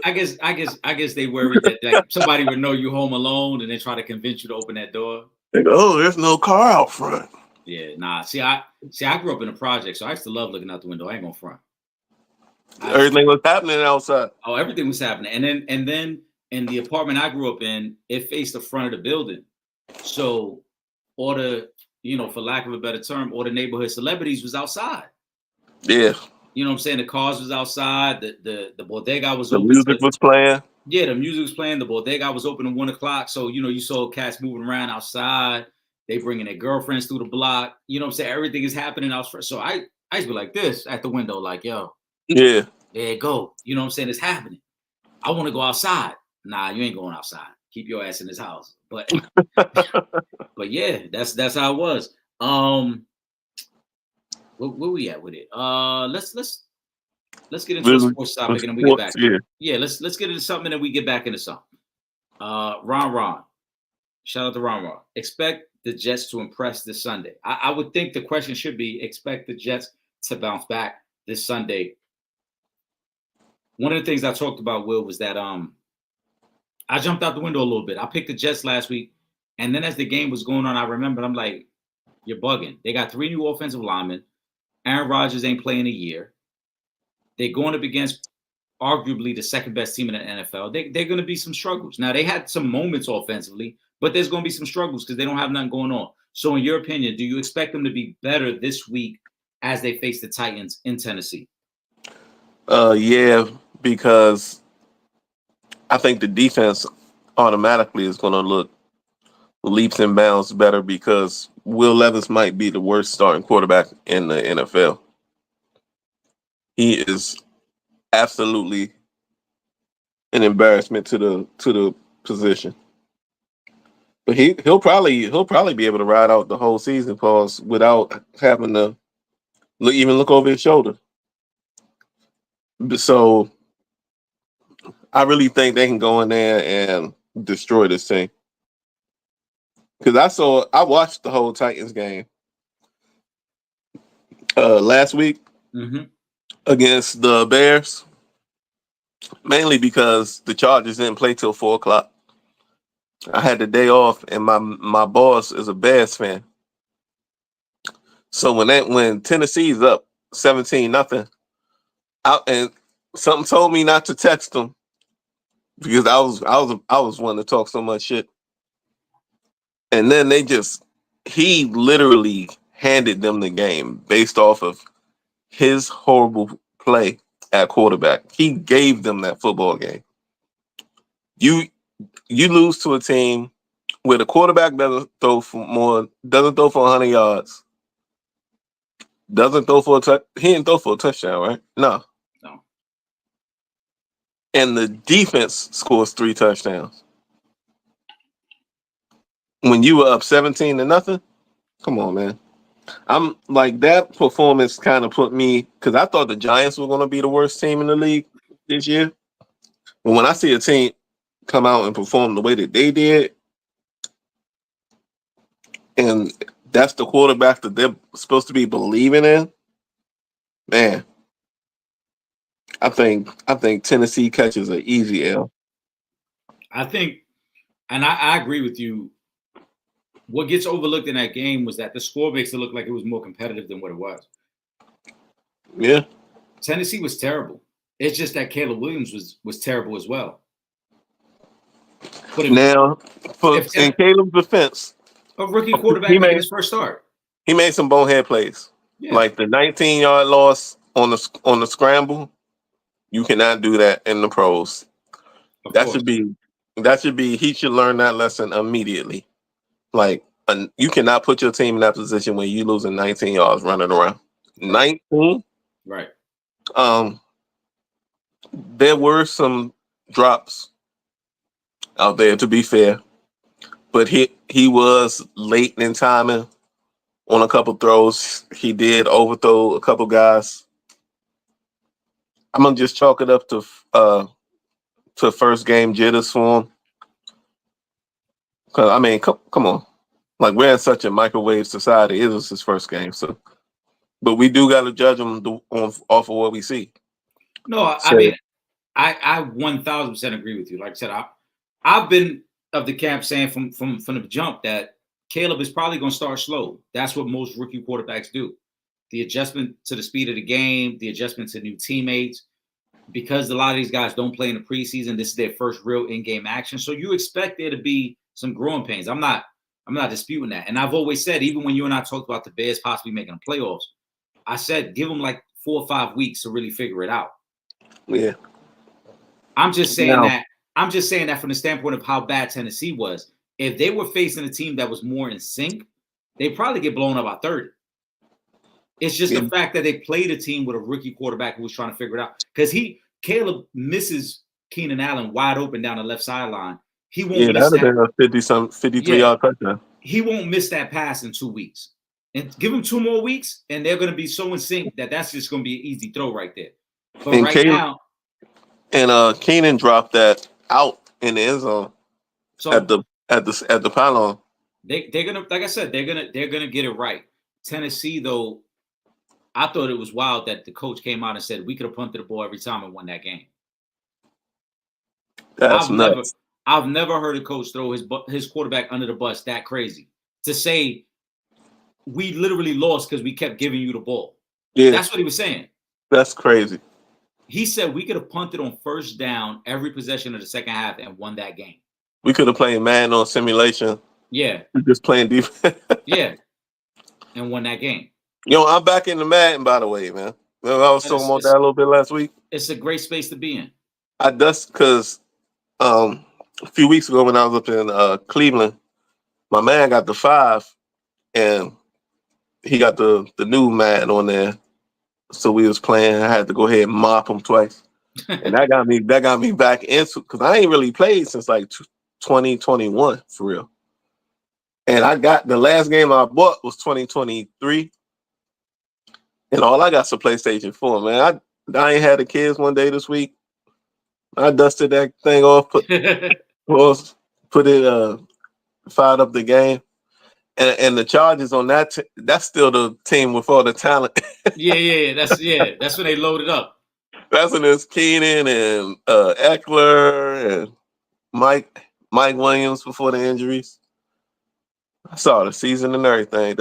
I guess they worried that somebody would know you home alone and then try to convince you to open that door. Like, oh, there's no car out front. Yeah, nah. See, I grew up in a project, so I used to love looking out the window. I ain't gonna front. Everything was happening outside. Oh, everything was happening, and then in the apartment I grew up in, it faced the front of the building, so all the for lack of a better term, all the neighborhood celebrities was outside. Yeah. You know what I'm saying? The cars was outside. The bodega was The open. music was playing. Yeah, the music was playing. The bodega was open at 1:00. So you saw cats moving around outside. They bringing their girlfriends through the block. You know what I'm saying? Everything is happening outside. So I used to be like this at the window, like, yo, Yeah. there you go. You know what I'm saying? It's happening. I want to go outside. Nah, you ain't going outside. Keep your ass in this house. But but yeah, that's how it was. Where we at with it? Let's get into a sports topic and then we get back. Yeah, let's get into something and then we get back into something. Ron. Shout out to Ron. Expect the Jets to impress this Sunday. I would think the question should be expect the Jets to bounce back this Sunday. One of the things I talked about, Will, was that I jumped out the window a little bit. I picked the Jets last week, and then as the game was going on, I remembered, I'm like, you're bugging. They got 3 new offensive linemen. Aaron Rodgers ain't playing a year. They're going up against arguably the second best team in the NFL. They're going to be some struggles. Now, they had some moments offensively, but there's going to be some struggles because they don't have nothing going on. So in your opinion, do you expect them to be better this week as they face the Titans in Tennessee? Yeah, because I think the defense automatically is going to look leaps and bounds better because Will Levis might be the worst starting quarterback in the NFL. He is absolutely an embarrassment to the position. But he'll probably be able to ride out the whole season, pause, without having to look over his shoulder. So I really think they can go in there and destroy this thing. Because I watched the whole Titans game last week against the Bears, mainly because the Chargers didn't play till 4:00. I had the day off, and my boss is a Bears fan. So when Tennessee's up 17-0, and something told me not to text them because I was wanting to talk so much shit, and then they just he literally handed them the game based off of his horrible play at quarterback. He gave them that football game. You lose to a team where the quarterback doesn't throw for 100 yards, doesn't throw for he didn't throw for a touchdown, right? No. And the defense scores 3 touchdowns. When you were up 17-0, come on, man. I'm like, that performance kind of put me, because I thought the Giants were going to be the worst team in the league this year. But when I see a team come out and perform the way that they did, and that's the quarterback that they're supposed to be believing in, man, I think Tennessee catches an easy L. I think, and I agree with you. What gets overlooked in that game was that the score makes it look like it was more competitive than what it was. Yeah. Tennessee was terrible. It's just that Caleb Williams was terrible as well. But in Caleb's defense, a rookie quarterback making his first start, he made some bonehead plays. Yeah. Like the 19-yard loss on the scramble. You cannot do that in the pros. That should be. He should learn that lesson immediately. Like, you cannot put your team in that position when you losing 19 yards running around. 19, right? There were some drops out there, to be fair, but he was late in timing on a couple throws. He did overthrow a couple guys. I'm gonna just chalk it up to first game jitters for him. Cause I mean, come on, like, we're in such a microwave society. It was his first game, so. But we do got to judge him off of what we see. No, I mean, I 1,000% agree with you. Like I said, I've been of the camp saying from the jump that Caleb is probably going to start slow. That's what most rookie quarterbacks do. The adjustment to the speed of the game, the adjustment to new teammates, because a lot of these guys don't play in the preseason. This is their first real in-game action, so you expect there to be some growing pains. I'm not disputing that, and I've always said, even when you and I talked about the Bears possibly making the playoffs, I said give them like 4 or 5 weeks to really figure it out. Yeah, I'm just saying that. I'm just saying that from the standpoint of how bad Tennessee was. If they were facing a team that was more in sync, they'd probably get blown up by 30. It's just the fact that they played a team with a rookie quarterback who was trying to figure it out. Because Caleb misses Keenan Allen wide open down the left sideline. He won't miss that. That would have been a 53-yard touchdown. He won't miss that pass in 2 weeks. And give him 2 more weeks, and they're going to be so in sync that that's just going to be an easy throw right there. But and right now, and Keenan dropped that out in the end zone, so at the pylon. They're gonna, like I said, they're gonna get it right. Tennessee, though, I thought it was wild that the coach came out and said we could have punted the ball every time and won that game. That's nuts. I've never heard a coach throw his quarterback under the bus that crazy. To say we literally lost because we kept giving you the ball. Yeah, that's what he was saying. That's crazy. He said we could have punted on first down every possession of the second half and won that game. We could have played man on simulation. Yeah. We're just playing defense. Yeah. And won that game. I'm back in the Madden, by the way, man. I was talking about that a little bit last week. It's a great space to be in. Because a few weeks ago when I was up in Cleveland, my man got the 5, and he got the new Madden on there. So we was playing. I had to go ahead and mop him twice, and that got me back into, because I ain't really played since like 2021 for real. And I got the last game I bought was 2023, and all I got's a PlayStation 4. Man, I ain't had the kids one day this week. I dusted that thing off, put it, fired up the game. And the Chargers on that, that's still the team with all the talent. Yeah. That's when they loaded up. That's when it's Keenan and Eckler and Mike Williams before the injuries. I saw the season and everything.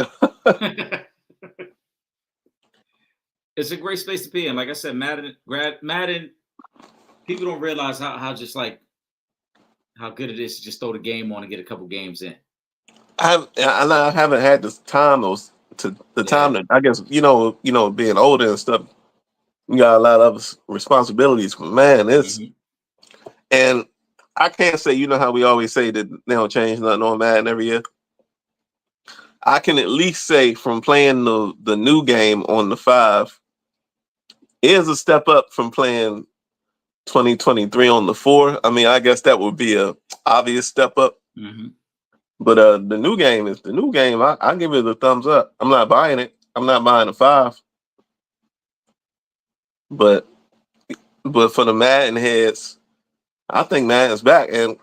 It's a great space to be in. Like I said, Madden. People don't realize how just like how good it is to just throw the game on and get a couple games in. I haven't had this time to the Yeah. time that I guess being older and stuff. You got a lot of responsibilities, but man, it's Hmm. and I can't say how we always say that they don't change nothing on Madden every year. I can at least say from playing the new game on the 5 is a step up from playing 2023 on the 4. I mean, I guess that would be a obvious step up. Hmm. But the new game is the new game. I give it a thumbs up. I'm not buying it. I'm not buying the 5. But for the Madden heads, I think Madden's back, and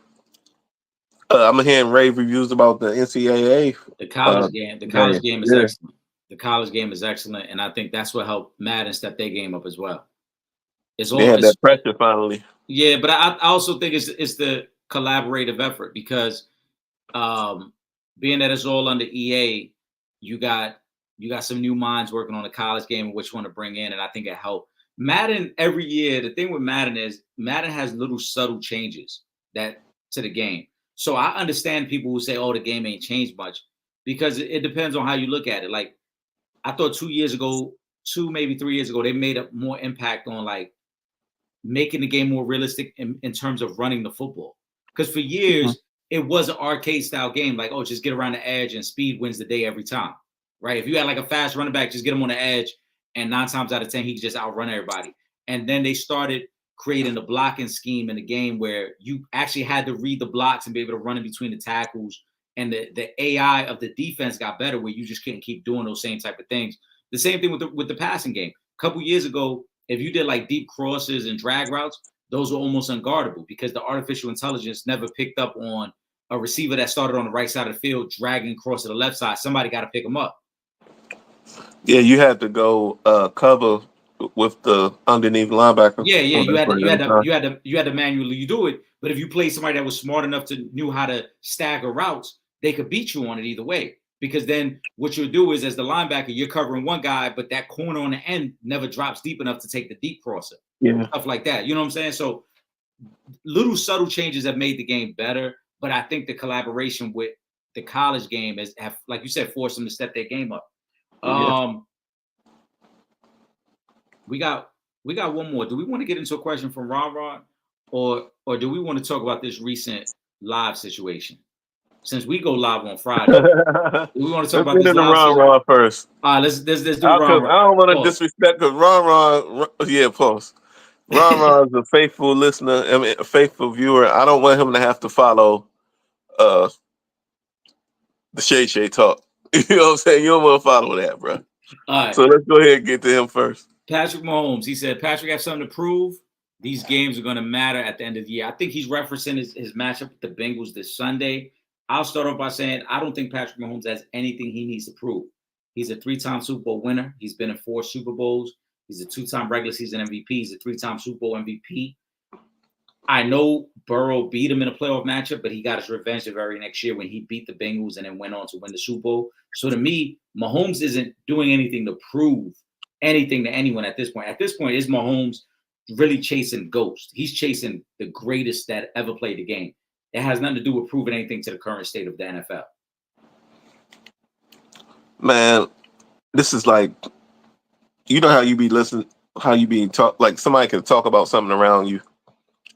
I'm hearing rave reviews about the NCAA The uh, college game, the college game. game is Yeah, excellent. The college game is excellent, and I think that's what helped Madden step their game up as well. It's they all had it's that pressure finally. Yeah, but I also think it's the collaborative effort because um, being that it's all under EA, you got you got some new minds working on the college game and which one to bring in, and I think it helped. Madden every year. The thing with Madden is Madden has little subtle changes that to the game. So I understand people who say, "Oh, the game ain't changed much," because it depends on how you look at it. Like I thought 2 years ago, maybe 3 years ago, they made a more impact on like making the game more realistic in terms of running the football. Because for Mhm. years, it was an arcade style game, like, oh, just get around the edge and speed wins the day every time. Right. If you had like a fast running back, just get him on the edge, and 9 times out of 10, he could just outrun everybody. And then they started creating a blocking scheme in the game where you actually had to read the blocks and be able to run in between the tackles. And the AI of the defense got better where you just couldn't keep doing those same type of things. The same thing with the passing game. A couple years ago, if you did like deep crosses and drag routes, those were almost unguardable because the artificial intelligence never picked up on a receiver that started on the right side of the field dragging across to the left side. Somebody got to pick him up. Yeah, you had to go cover with the underneath linebacker Yeah, yeah, on you that had to, play you had every to, time. you had to, you had to manually do it. But if you played somebody that was smart enough to knew how to stagger routes, they could beat you on it either way. Because then what you'll do is, as the linebacker, you're covering one guy, but that corner on the end never drops deep enough to take the deep crosser, Yeah, stuff like that. You know what I'm saying? So little subtle changes have made the game better, but I think the collaboration with the college game has have, like you said, forced them to step their game up. yeah. Um, we got we got one more. Do we want to get into a question from Ron Ron, or do we want to talk about this recent live situation? Since we go live on Friday, do we want to talk Let's about get this into live Ron situation? Ron first. All right, let's do Ron Because Ron. I don't want to Pause. disrespect. Because yeah, pause. Ron Ron is a faithful listener. I mean, a faithful viewer. I don't want him to have to follow uh the Shay Shay talk. You know what I'm saying? You don't want to follow that, bro. All right. So let's go ahead and get to him first. Patrick Mahomes, he said, Patrick has something to prove. These games are going to matter at the end of the year. I think he's referencing his matchup with the Bengals this Sunday. I'll start off by saying I don't think Patrick Mahomes has anything he needs to prove. He's a 3-time Super Bowl winner. He's been in 4 Super Bowls. He's a 2-time regular season MVP. He's a 3-time Super Bowl MVP. I know Burrow beat him in a playoff matchup, but he got his revenge the very next year when he beat the Bengals and then went on to win the Super Bowl. So to me, Mahomes isn't doing anything to prove anything to anyone at this point. At this point, is Mahomes really chasing ghosts? He's chasing the greatest that ever played the game. It has nothing to do with proving anything to the current state of the NFL. Man, this is like how you be listening, how you be talk like somebody can talk about something around you,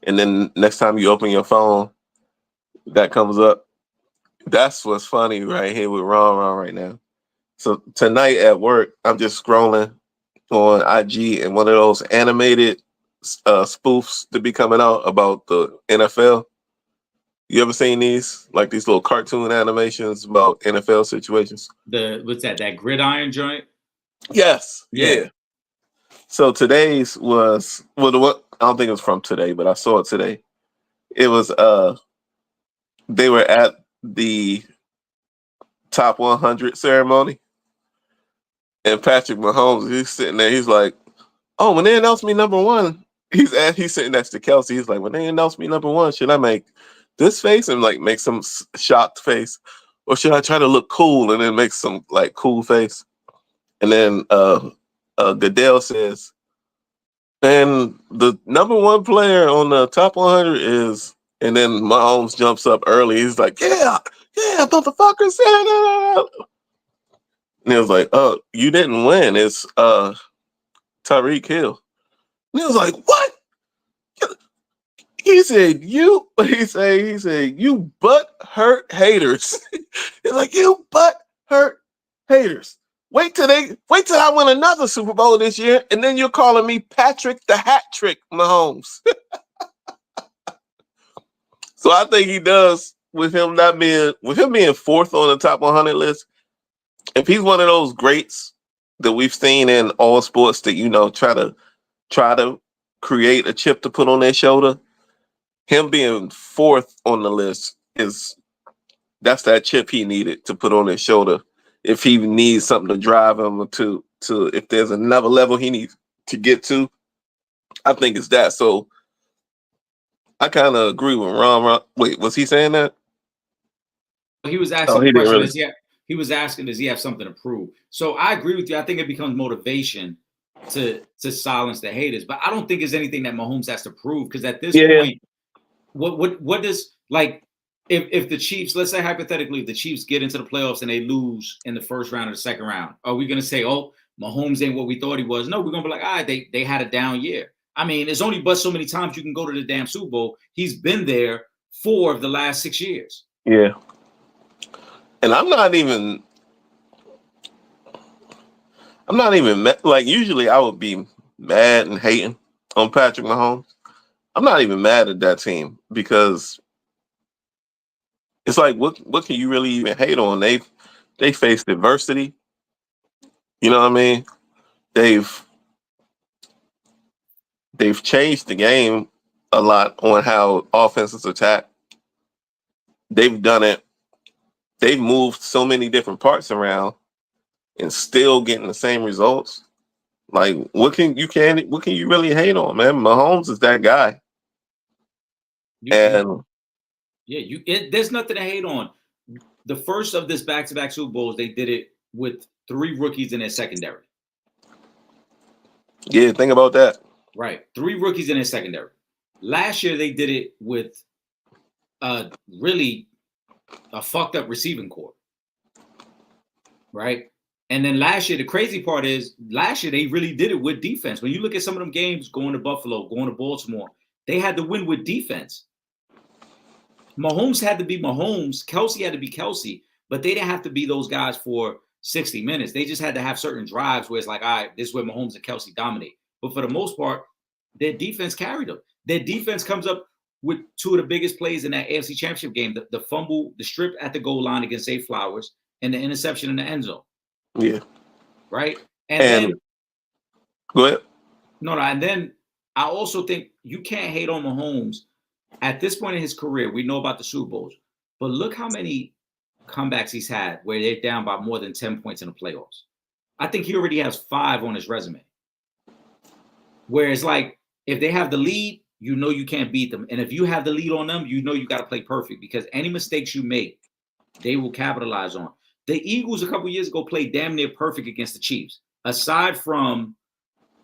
and then next time you open your phone, that comes up. That's what's funny right here with Ron Ron right now. So tonight at work, I'm just scrolling on IG and one of those animated spoofs to be coming out about the NFL. You ever seen these? Like these little cartoon animations about NFL situations? The what's that? That gridiron joint? Yes. Yeah. Yeah. So today's was well the what I don't think it was from today, but I saw it today. It was they were at the top 100 ceremony and Patrick Mahomes, he's sitting there, he's like, oh, when they announced me number one, he's sitting next to Kelsey. He's like, when they announced me number one, should I make this face and like make some shocked face, or should I try to look cool and then make some like cool face? And then Goodell says, and the number one player on the top 100 is, and then Mahomes jumps up early. He's like, yeah, Yeah, motherfucker said it. And it was like, you didn't win. It's Tyreek Hill. And he was like, what? He said, you butt hurt haters. He's like, you butt hurt haters. Wait till I win another Super Bowl this year, and then you're calling me Patrick the Hat Trick Mahomes. So I think he does with him being fourth on the top 100 list. If he's one of those greats that we've seen in all sports that try to create a chip to put on their shoulder, him being fourth on the list that's that chip he needed to put on his shoulder. If he needs something to drive him to if there's another level he needs to get to, I think it's that. So I kind of agree with Ron. Wait, was he saying that? He was Oh, asking he the didn't question, really. he was asking, does he have something to prove? So I agree with you. I think it becomes motivation to silence the haters, but I don't think there's anything that Mahomes has to prove, because at this Yeah, point, what does, like, if the Chiefs, let's say hypothetically, if the Chiefs get into the playoffs and they lose in the first round or the second round, are we going to say, oh, Mahomes ain't what we thought he was? No, we're going to be like, all right, they had a down year. I mean, there's only but so many times you can go to the damn Super Bowl. He's been there 4 of the last 6 years. yeah. And I'm not even like, usually I would be mad and hating on Patrick Mahomes. I'm not even mad at that team because it's like, what can you really even hate on? They faced adversity. You know what I mean? They've they've changed the game a lot on how offenses attack. They've done it. They've moved so many different parts around and still getting the same results. Like, what can you really hate on, man? Mahomes is that guy. You And yeah, there's nothing to hate on. The first of this back-to-back Super Bowls, they did it with 3 rookies in their secondary. yeah, think about that. Right. 3 rookies in their secondary. Last year, they did it with really a fucked up receiving core. Right. And then last year, the crazy part is last year, they really did it with defense. When you look at some of them games going to Buffalo, going to Baltimore, they had to win with defense. Mahomes had to be Mahomes. Kelsey had to be Kelsey, but they didn't have to be those guys for 60 minutes. They just had to have certain drives where it's like, all right, this is where Mahomes and Kelsey dominate. But for the most part, their defense carried them. Their defense comes up with 2 of the biggest plays in that AFC Championship game: the fumble, the strip at the goal line against Zay Flowers, and the interception in the end zone. Yeah. Right. And And then go ahead. and then I also think you can't hate on Mahomes at this point in his career. We know about the Super Bowls, but look how many comebacks he's had where they're down by more than 10 points in the playoffs. I think he already has 5 on his resume. Whereas, like, if they have the lead, you know you can't beat them. And if you have the lead on them, you know you got to play perfect, because any mistakes you make, they will capitalize on. The Eagles a couple years ago played damn near perfect against the Chiefs. Aside from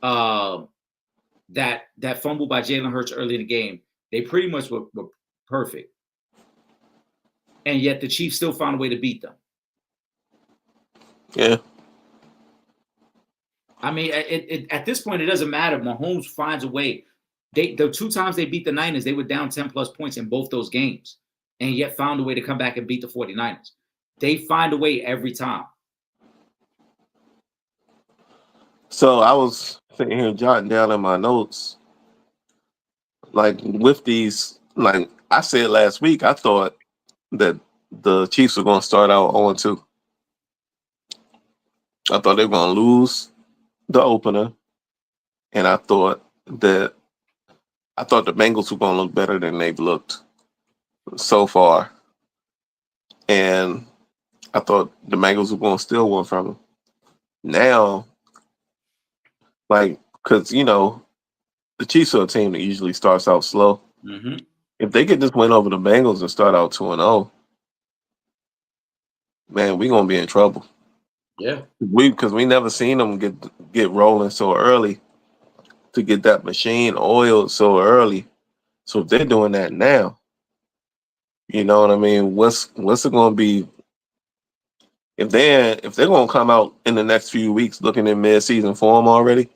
that fumble by Jalen Hurts early in the game, they pretty much were perfect. And yet the Chiefs still found a way to beat them. Yeah. I mean, at this point, it doesn't matter. Mahomes finds a way. The 2 times they beat the Niners, they were down 10 plus points in both those games, and yet found a way to come back and beat the 49ers. They find a way every time. So I was sitting here jotting down in my notes, like, with these, like I said last week, I thought that the Chiefs were going to start out 0-2. I thought they were going to lose the opener, and I thought the Bengals were going to look better than they've looked so far, and I thought the Bengals were going to steal one from them. Now, like, because the Chiefs are a team that usually starts out slow. Mm-hmm. If they get this win over the Bengals and start out 2-0, man, we're gonna be in trouble. Yeah. Because we never seen them get rolling so early, to get that machine oiled so early. So if they're doing that now, You know what I mean? What's it going to be if they're going to come out in the next few weeks looking in mid-season form already?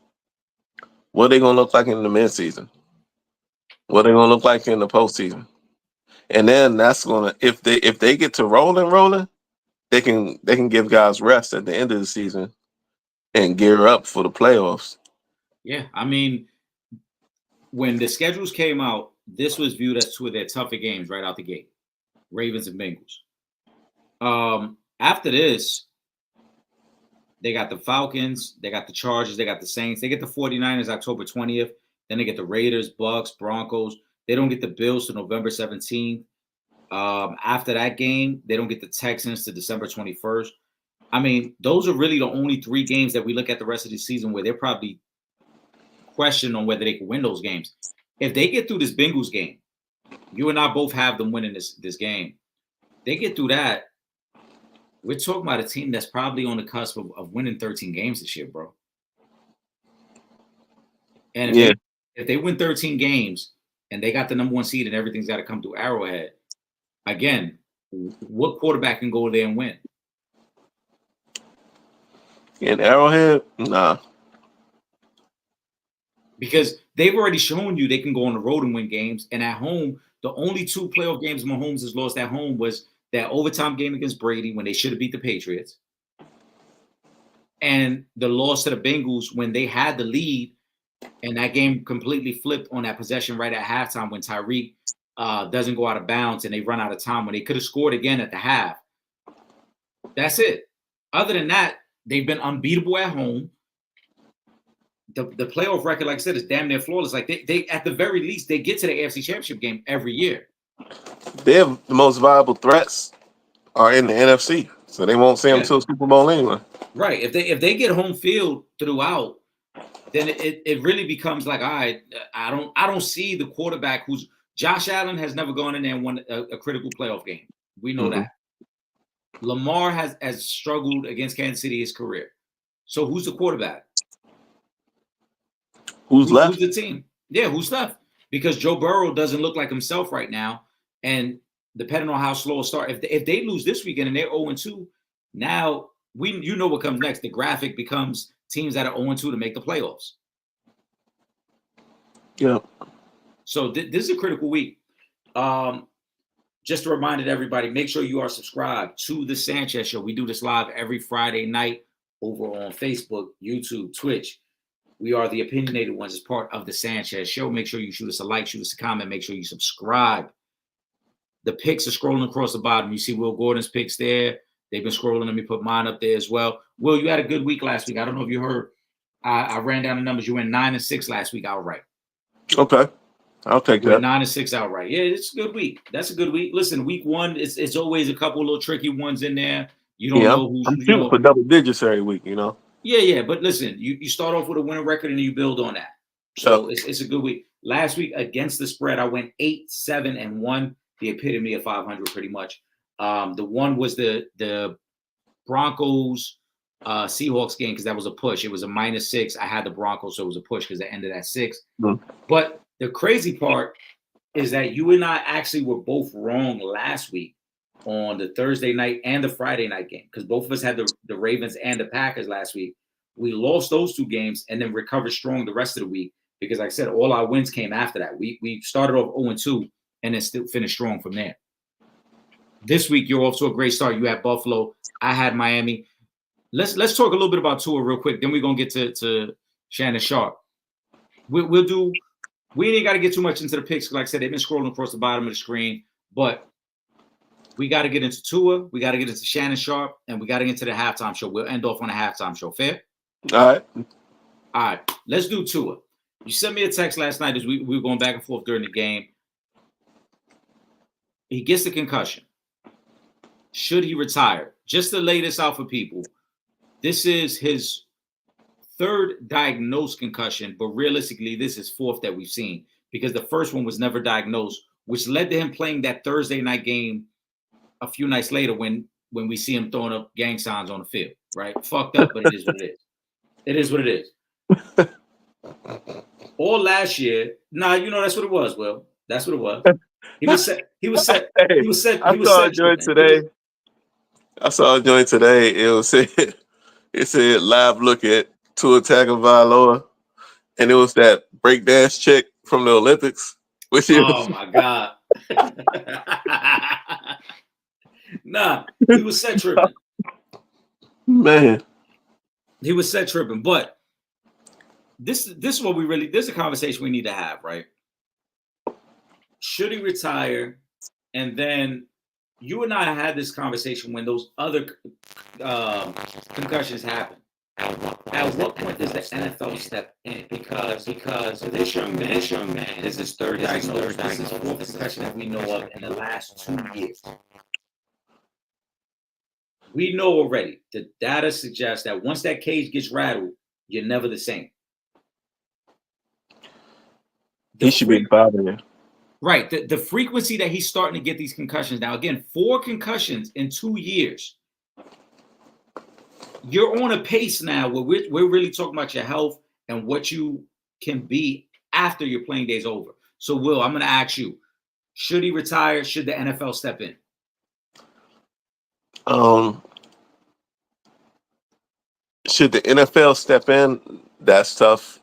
What are they going to look like in the mid-season? What are they going to look like in the postseason? And then that's going to if they get to rolling, they can give guys rest at the end of the season and gear up for the playoffs. Yeah, I mean, when the schedules came out, this was viewed as two of their tougher games right out the gate. Ravens and Bengals. After this, they got the Falcons, they got the Chargers, they got the Saints. They get the 49ers October 20th. Then they get the Raiders, Bucks, Broncos. They don't get the Bills to November 17th. After that game, they don't get the Texans to December 21st. I mean, those are really the only three games that we look at the rest of the season where they're probably questioning on whether they can win those games. If they get through this Bengals game, you and I both have them winning this game. They get through that, we're talking about a team that's probably on the cusp of winning 13 games this year, bro. And if they win 13 games and they got the number one seed and everything's got to come through Arrowhead, again, what quarterback can go there and win? In Arrowhead, nah. Because they've already shown you they can go on the road and win games. And at home, the only two playoff games Mahomes has lost at home was that overtime game against Brady when they should have beat the Patriots. And the loss to the Bengals when they had the lead and that game completely flipped on that possession right at halftime when Tyreek doesn't go out of bounds and they run out of time when they could have scored again at the half. That's it. Other than that, they've been unbeatable at home. The playoff record, like I said, is damn near flawless. Like they at the very least, they get to the AFC Championship game every year. Their most viable threats are in the NFC, so they won't see them till Super Bowl anyway. Right. If they get home field throughout, then it really becomes like, all right, I don't see the quarterback who's Josh Allen has never gone in there and won a critical playoff game. We know that. Lamar has struggled against Kansas City his career. So who's the quarterback? Who's left? Who's the team? Yeah, who's left? Because Joe Burrow doesn't look like himself right now. And depending on how slow a start, if they lose this weekend and they're 0-2, now you know what comes next. The graphic becomes teams that are 0-2 to make the playoffs. Yeah. So this is a critical week. Just a reminder to everybody, make sure you are subscribed to the Sanchez Show. We do this live every Friday night over on Facebook, YouTube, Twitch. We are the opinionated ones as part of the Sanchez Show. Make sure you shoot us a like, shoot us a comment. Make sure you subscribe. The picks are scrolling across the bottom. You see Will Gordon's picks there. They've been scrolling. Let me put mine up there as well. Will, you had a good week last week. I don't know if you heard. I ran down the numbers. You went 9-6 last week outright. Okay. I'll take that. 9-6 outright. Yeah, it's a good week. That's a good week. Listen, week one, it's always a couple little tricky ones in there. You don't know who's. I'm shooting for double digits every week, you know. Yeah. But listen, you start off with a winning record and you build on that. So it's a good week. Last week against the spread, I went 8-7-1, the epitome of 500, pretty much. The one was the Broncos Seahawks game because that was a push. It was a -6. I had the Broncos, so it was a push because it ended at 6. But the crazy part is that you and I actually were both wrong last week on the Thursday night and the Friday night game because both of us had the Ravens and the Packers last week. We lost those two games and then recovered strong the rest of the week because, like I said, all our wins came after that. We started off 0-2 and then still finished strong from there. This week, you're off to a great start. You had Buffalo. I had Miami. Let's talk a little bit about Tua real quick. Then we're going to get to Shannon Sharp. We ain't got to get too much into the picks. Like I said, they've been scrolling across the bottom of the screen. But we got to get into Tua. We got to get into Shannon Sharp. And we got to get into the halftime show. We'll end off on a halftime show. Fair? All right. Let's do Tua. You sent me a text last night as we were going back and forth during the game. He gets the concussion. Should he retire? Just to lay this out for people, this is his third diagnosed concussion, but realistically, this is fourth that we've seen because the first one was never diagnosed, which led to him playing that Thursday night game a few nights later when we see him throwing up gang signs on the field, right? Fucked up, but it is what it is. It is what it is. All last year, that's what it was, Will. That's what it was. He was set. He was set. Hey, He was set. I He was saw a set joint tripping. today. I saw a joint today. It said live look at Tua Tagovailoa, and it was that breakdance chick from the Olympics, which it Oh was my God. Nah, he was set tripping. man. He was set tripping. But this is what we really. This is a conversation we need to have, right? Should he retire? And then you and I had this conversation when those other concussions happen. At what point does the NFL step in? Because this young man is his third diagnosis. This is fourth concussion that we know of in the last 2 years. We know already. The data suggests that once that cage gets rattled, you're never the same. He should be bothering. Right. The frequency that he's starting to get these concussions. Now, again, 4 concussions in 2 years. You're on a pace now where we're really talking about your health and what you can be after your playing day's over. So, Will, I'm going to ask you, should he retire? Should the NFL step in? Should the NFL step in? That's tough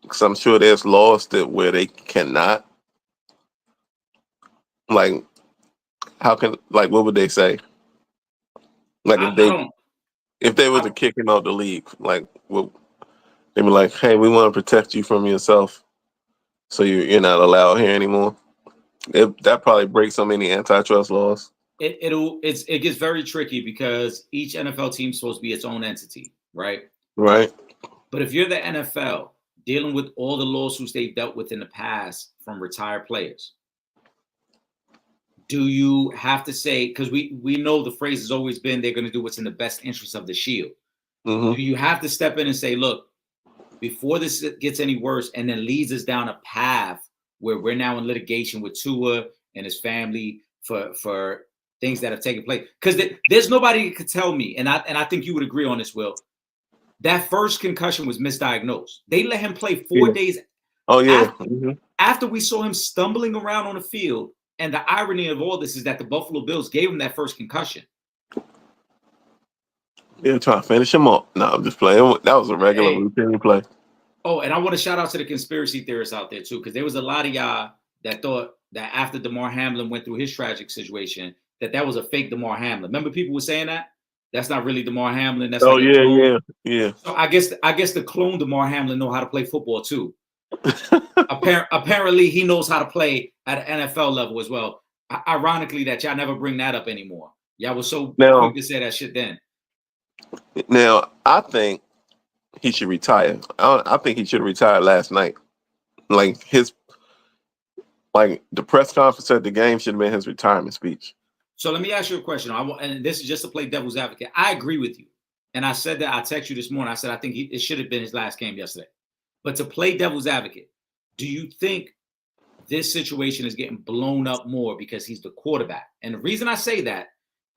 because I'm sure there's laws that where they cannot. Like, how can what would they say? Like if they were to kick him out the league, like they'd be like, "Hey, we want to protect you from yourself, so you're not allowed here anymore." That probably breaks so many antitrust laws. It gets very tricky because each NFL team is supposed to be its own entity, right? Right. But if you're the NFL dealing with all the lawsuits they've dealt with in the past from retired players, do you have to say, because we know the phrase has always been they're going to do what's in the best interest of the shield. Mm-hmm. Do you have to step in and say, look, before this gets any worse and then leads us down a path where we're now in litigation with Tua and his family for things that have taken place? Because there's nobody that could tell me, and I think you would agree on this, Will, that first concussion was misdiagnosed. They let him play 4 days. Oh, yeah. After we saw him stumbling around on the field. And the irony of all this is that the Buffalo Bills gave him that first concussion. They're trying to finish him up. No, I'm just playing. That was a regular routine play. Oh, and I want to shout out to the conspiracy theorists out there, too, because there was a lot of y'all that thought that after DeMar Hamlin went through his tragic situation, that was a fake DeMar Hamlin. Remember people were saying that? That's not really DeMar Hamlin. That's yeah. So I guess the clone DeMar Hamlin know how to play football, too. Apparently, he knows how to play at an NFL level as well. Ironically, that y'all never bring that up anymore. Y'all was so quick to say that shit then. Now, I think he should retire. I think he should have retired last night. Like the press conference at the game should have been his retirement speech. So let me ask you a question. And this is just to play devil's advocate. I agree with you. And I said that I texted you this morning. I said I think it should have been his last game yesterday. But to play devil's advocate, do you think this situation is getting blown up more because he's the quarterback? And the reason I say that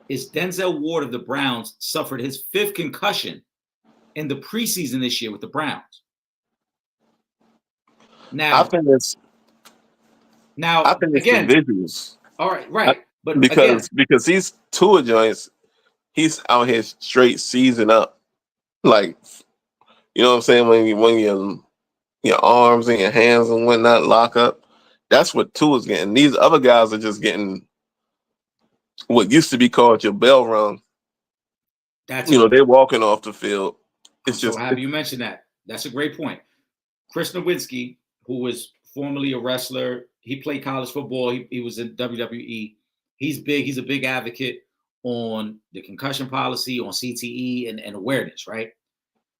is Denzel Ward of the Browns suffered his 5th concussion in the preseason this year with the Browns. Now, I think it's individuals. All right. But because these Tua joints, he's out here straight season up. Like, you know what I'm saying? When your arms and your hands and whatnot lock up, that's what Tua's getting. These other guys are just getting what used to be called your bell rung. They're walking off the field. Have you mentioned that? That's a great point. Chris Nowinski, who was formerly a wrestler, he played college football. He was in WWE. He's big. He's a big advocate on the concussion policy, on CTE and awareness, right?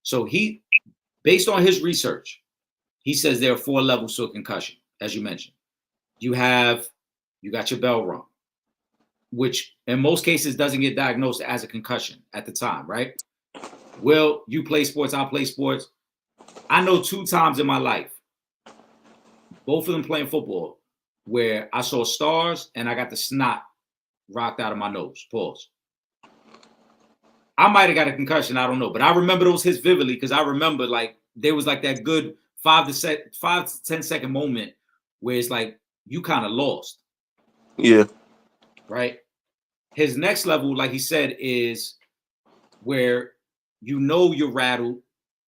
So based on his research, he says there are 4 levels to a concussion, as you mentioned. You got your bell rung, which in most cases doesn't get diagnosed as a concussion at the time, right? Well, you play sports, I play sports. I know 2 times in my life, both of them playing football, where I saw stars and I got the snot rocked out of my nose. Pause. I might have got a concussion, I don't know, but I remember those hits vividly because I remember there was that good 5 to 10 second moment where it's like you kind of lost. Yeah. right? His next level, like he said, is where you're rattled,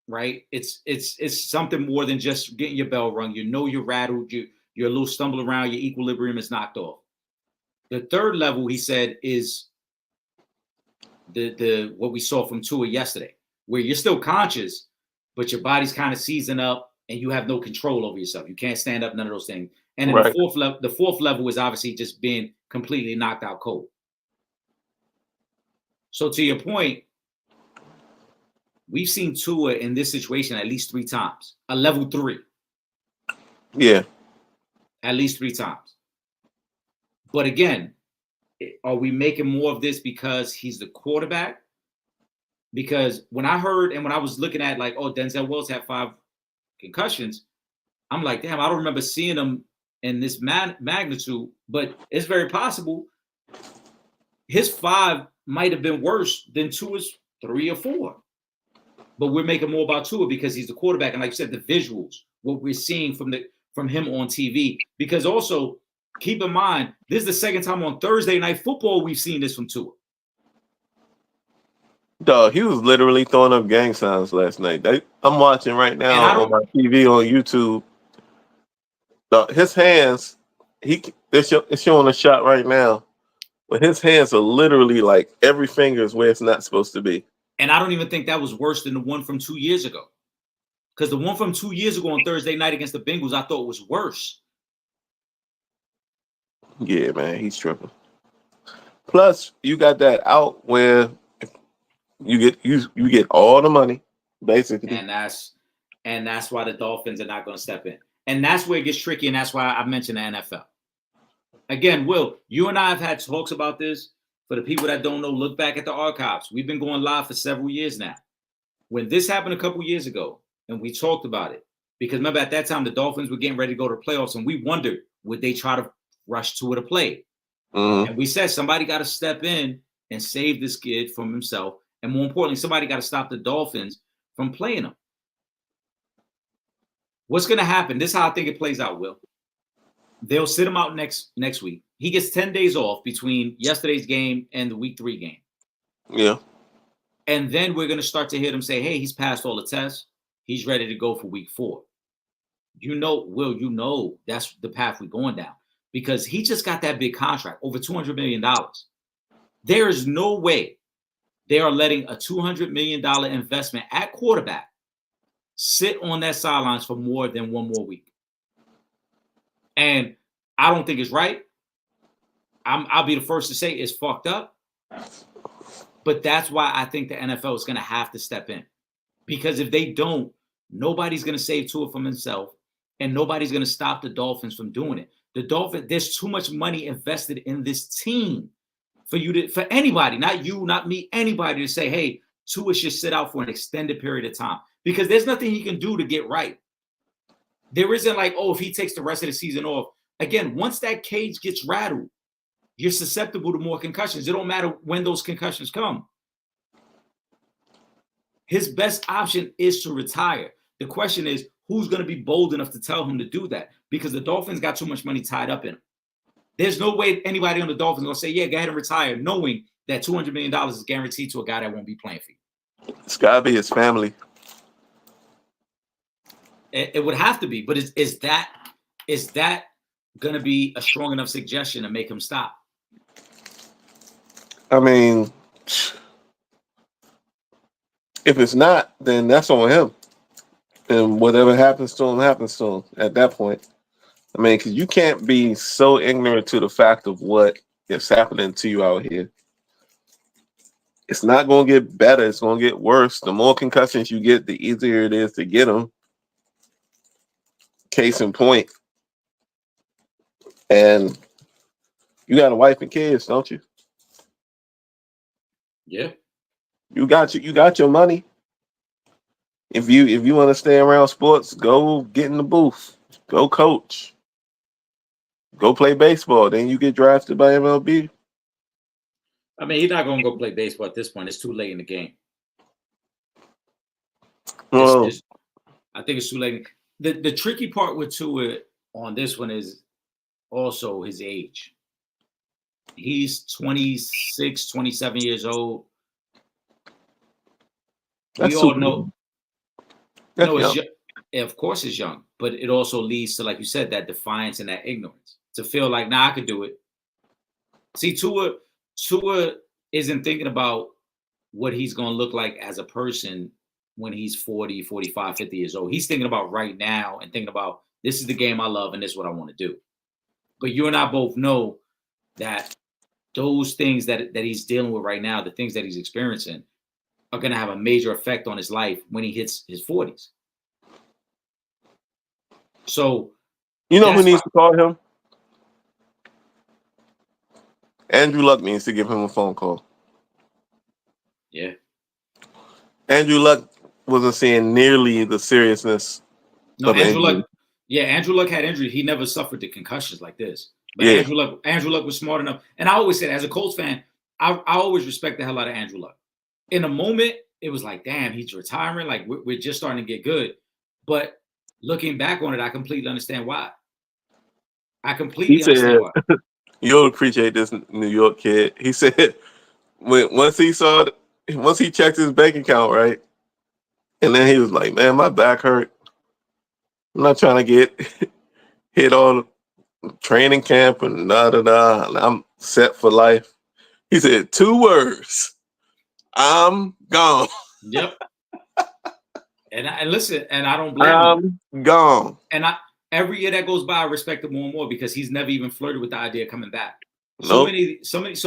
right? It's something more than just getting your bell rung. You're rattled. You're a little stumble around. Your equilibrium is knocked off. The third level, he said, is the what we saw from Tua yesterday, where you're still conscious, but your body's kind of seizing up and you have no control over yourself. You can't stand up, none of those things. And then Right. the fourth level is obviously just being completely knocked out cold. So to your point, we've seen Tua in this situation at least 3 times, a level 3, Yeah. at least 3 times. But again, are we making more of this because he's the quarterback? Because when I heard and when I was looking at like, oh, Denzel Wills had 5 concussions, I'm like, damn, I don't remember seeing him in this magnitude, but it's very possible his 5 might have been worse than Tua's 3 or 4. But we're making more about Tua because he's the quarterback. And like you said, the visuals, what we're seeing from him on TV. Because also, keep in mind, this is the second time on Thursday Night Football we've seen this from Tua. Dog, he was literally throwing up gang signs last night. I'm watching right now on my TV on YouTube. Dog, his hands, it's showing a shot right now, but his hands are literally like every finger is where it's not supposed to be. And I don't even think that was worse than the one from 2 years ago. Because the one from 2 years ago on Thursday night against the Bengals, I thought was worse. Yeah, man, he's tripping. Plus, you got that out where you get all the money, basically. And that's why the Dolphins are not going to step in. And that's where it gets tricky, and that's why I mentioned the NFL. Again, Will, you and I have had talks about this. For the people that don't know, look back at the archives. We've been going live for several years now. When this happened a couple years ago, and we talked about it, because remember at that time the Dolphins were getting ready to go to the playoffs, and we wondered, would they try to rush Tua to play? Mm-hmm. And we said somebody got to step in and save this kid from himself, and more importantly, somebody got to stop the Dolphins from playing him. What's going to happen? This is how I think it plays out, Will. They'll sit him out next week. He gets 10 days off between yesterday's game and the week 3 game. Yeah. And then we're going to start to hear them say, hey, he's passed all the tests. He's ready to go for week 4. Will, that's the path we're going down. Because he just got that big contract, over $200 million. There is no way they are letting a $200 million investment at quarterback sit on that sidelines for more than 1 more week. And I don't think it's right. I'll be the first to say it's fucked up. But that's why I think the NFL is going to have to step in. Because if they don't, nobody's going to save Tua from himself, and nobody's going to stop the Dolphins from doing it. The Dolphins, there's too much money invested in this team for anybody, not you, not me, anybody to say, hey, Tua should sit out for an extended period of time. Because there's nothing he can do to get right. There isn't like, oh, if he takes the rest of the season off. Again, once that cage gets rattled, you're susceptible to more concussions. It don't matter when those concussions come. His best option is to retire. The question is, who's going to be bold enough to tell him to do that? Because the Dolphins got too much money tied up in them. There's no way anybody on the Dolphins is going to say, yeah, go ahead and retire, knowing that $200 million is guaranteed to a guy that won't be playing for you. It's got to be his family. It would have to be, but is that going to be a strong enough suggestion to make him stop? I mean, if it's not, then that's on him. And whatever happens to him at that point. I mean, because you can't be so ignorant to the fact of what is happening to you out here. It's not going to get better. It's going to get worse. The more concussions you get, the easier it is to get them. Case in point. And you got a wife and kids, don't you? Yeah. You got your money. If you want to stay around sports, go get in the booth. Go coach. Go play baseball. Then you get drafted by MLB. I mean, he's not going to go play baseball at this point. It's too late in the game. Well, I think it's too late. The tricky part with Tua on this one is also his age. He's 26, 27 years old. We That's all super. know, That's no, young. of course it's young, but it also leads to, like you said, that defiance and that ignorance to feel like, nah, I could do it. See, Tua isn't thinking about what he's going to look like as a person when he's 40, 45, 50 years old. He's thinking about right now and thinking about this is the game I love and this is what I want to do. But you and I both know that those things that he's dealing with right now, the things that he's experiencing, are going to have a major effect on his life when he hits his 40s. So You know who that's why, needs to call him? Andrew Luck needs to give him a phone call. yeah. Andrew Luck wasn't seeing nearly the seriousness No, of Andrew injury. Luck. Yeah, Andrew Luck had injury. He never suffered the concussions like this. But Yeah. Andrew Luck was smart enough. And I always said, as a Colts fan, I always respect the hell out of Andrew Luck. In a moment, it was like, damn, he's retiring. Like we're just starting to get good. But looking back on it, I completely understand why. I He completely said, understand why. "You'll appreciate this, New York kid." He said, once he checked his bank account, right, and then he was like, "Man, my back hurt. I'm not trying to get hit on training camp and da da da. And I'm set for life." He said 2 words: "I'm gone. Yep. And listen, and I don't blame him. I'm gone." And every year that goes by, I respect him more and more because he's never even flirted with the idea of coming back. So Nope.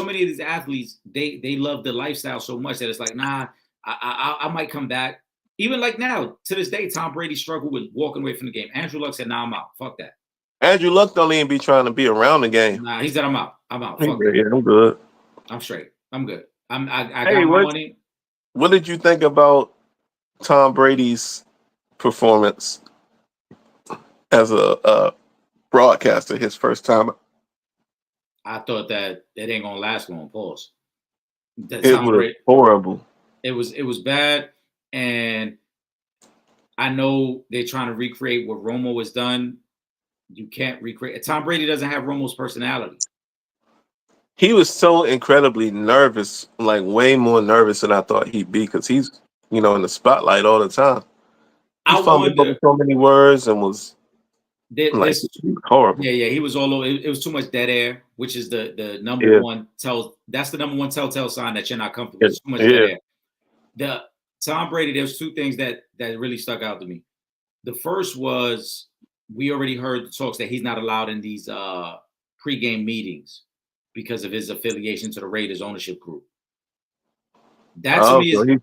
many of these athletes, they love the lifestyle so much that it's like, nah, I might come back. Even like now, to this day, Tom Brady struggled with walking away from the game. Andrew Luck said, nah, I'm out. Fuck that. Andrew Luck don't even be trying to be around the game. Nah, he said, I'm out. I'm out. Yeah, Fuck that. I'm good. I'm straight. I'm good. I Hey, got my money. what did you think about Tom Brady's performance as a broadcaster his first time? I thought that it ain't gonna last long. Pause. That It Tom was Brady, horrible. it was bad. And I know they're trying to recreate what Romo has done. You can't recreate. Tom Brady doesn't have Romo's personality. He was so incredibly nervous, like way more nervous than I thought he'd be, because he's in the spotlight all the time. He I fumbled over wonder. so many words and was like This, horrible. yeah, he was all over. It was too much dead air, which is the number Yeah, one that's the number one telltale sign that you're not comfortable. yeah, It's too much dead yeah. air. The Tom Brady, there's two things that really stuck out to me. The first was we already heard the talks that he's not allowed in these pregame meetings because of his affiliation to the Raiders ownership group. That to Oh, me so is, he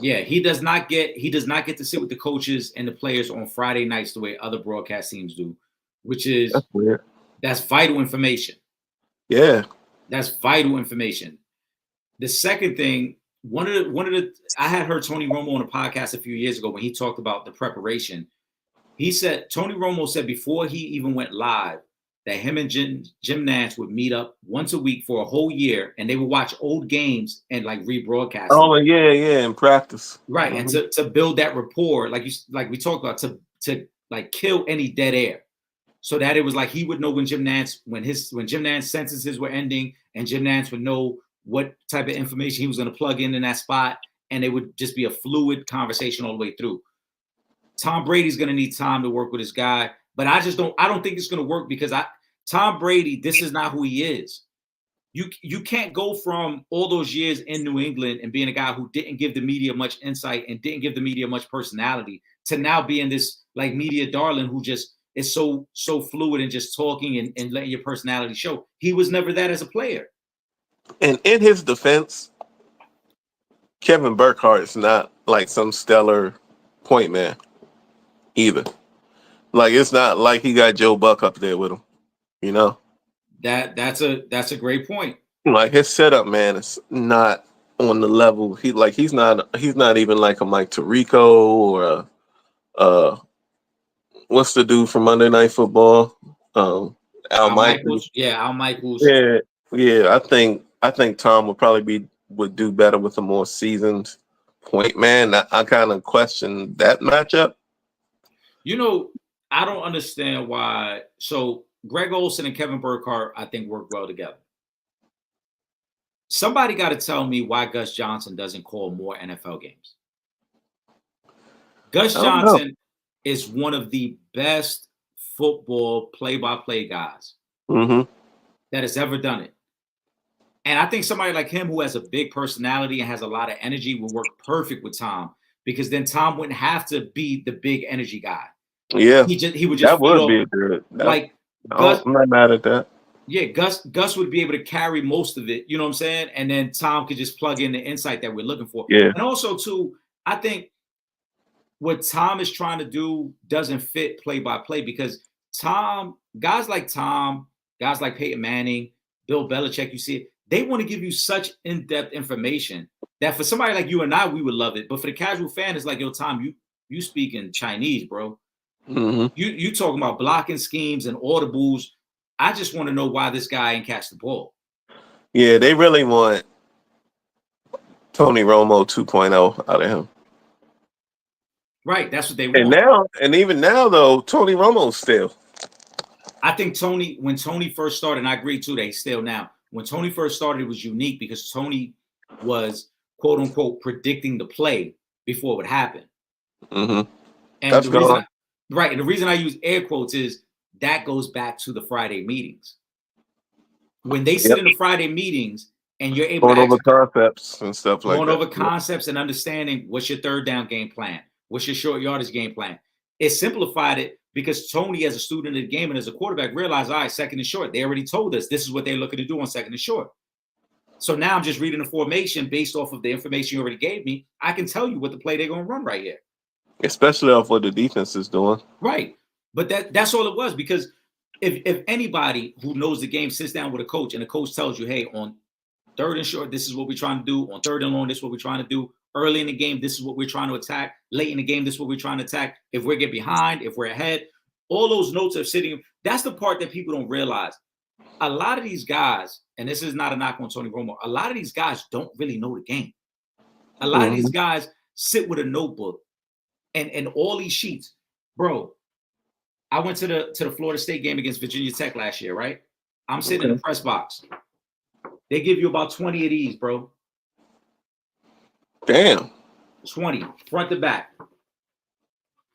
yeah, he does not get to sit with the coaches and the players on Friday nights the way other broadcast teams do, which is that's weird. that's vital information. Yeah. That's vital information. The second thing, one of the I had heard Tony Romo on a podcast a few years ago when he talked about the preparation. He said Tony Romo said before he even went live that him and Jim Nantz would meet up once a week for a whole year and they would watch old games and like rebroadcast them. Oh, yeah, in practice. Right. And to build that rapport, like we talked about, to like kill any dead air. So that it was like he would know when Jim Nantz, when Jim Nantz sentences were ending, and Jim Nantz would know what type of information he was going to plug in that spot, and it would just be a fluid conversation all the way through. Tom Brady's going to need time to work with his guy, but I don't think it's going to work because Tom Brady, this is not who he is. You can't go from all those years in New England and being a guy who didn't give the media much insight and didn't give the media much personality to now being this like media darling who just is so fluid and just talking and letting your personality show. He was never that as a player. And in his defense, Kevin Burkhart's not like some stellar point man either. Like it's not like he got Joe Buck up there with him, you know? That's a great point. Like his setup man is not on the level. He's not even like a Mike Tirico or what's the dude from Monday Night Football? Al Al Michaels. Michaels, yeah, Al Michaels. Yeah, yeah. I think Tom would do better with a more seasoned point man. I kind of question that matchup. I don't understand why. So Greg Olson and Kevin Burkhardt, I think, work well together. Somebody got to tell me why Gus Johnson doesn't call more NFL games. Gus I don't know. Johnson is one of the best football play-by-play guys Mm-hmm. that has ever done it. And I think somebody like him who has a big personality and has a lot of energy will work perfect with Tom, because then Tom wouldn't have to be the big energy guy. Yeah, He would just that feed would off be a good. like Gus. I'm not mad at that. Yeah, Gus would be able to carry most of it. You know what I'm saying? And then Tom could just plug in the insight that we're looking for. Yeah. And also too, I think what Tom is trying to do doesn't fit play by play, because guys like Peyton Manning, Bill Belichick, you see it, they want to give you such in-depth information that for somebody like you and I, we would love it. But for the casual fan, it's like, yo, Tom, you speak in Chinese, bro. Mm-hmm. You talking about blocking schemes and audibles. I just want to know why this guy ain't catch the ball. Yeah, they really want Tony Romo 2.0 out of him. Right, that's what they want. And even now, though, Tony Romo's still. I think when Tony first started, and I agree too that he's still now. When Tony first started, it was unique because Tony was, quote unquote, predicting the play before it would happen. Mm-hmm. And the reason I use air quotes is that goes back to the Friday meetings. When they sit in the Friday meetings and you're able going to over concepts and stuff like that. Going over concepts and understanding what's your third down game plan, what's your short yardage game plan. It simplified it because Tony, as a student of the game and as a quarterback, realized, all right, second and short. They already told us this is what they're looking to do on second and short. So now I'm just reading the formation based off of the information you already gave me. I can tell you what the play they're going to run right here. Especially off what the defense is doing. Right. But that's all it was, because if anybody who knows the game sits down with a coach and the coach tells you, hey, on third and short, this is what we're trying to do. On third and long, this is what we're trying to do. Early in the game, this is what we're trying to attack. Late in the game, this is what we're trying to attack. If we get behind, if we're ahead, all those notes are sitting. That's the part that people don't realize. A lot of these guys, and this is not a knock on Tony Romo, a lot of these guys don't really know the game. A lot of these guys sit with a notebook and all these sheets. Bro, I went to the Florida State game against Virginia Tech last year, right? I'm sitting in the press box. They give you about 20 of these, bro. Damn. 20, front to back.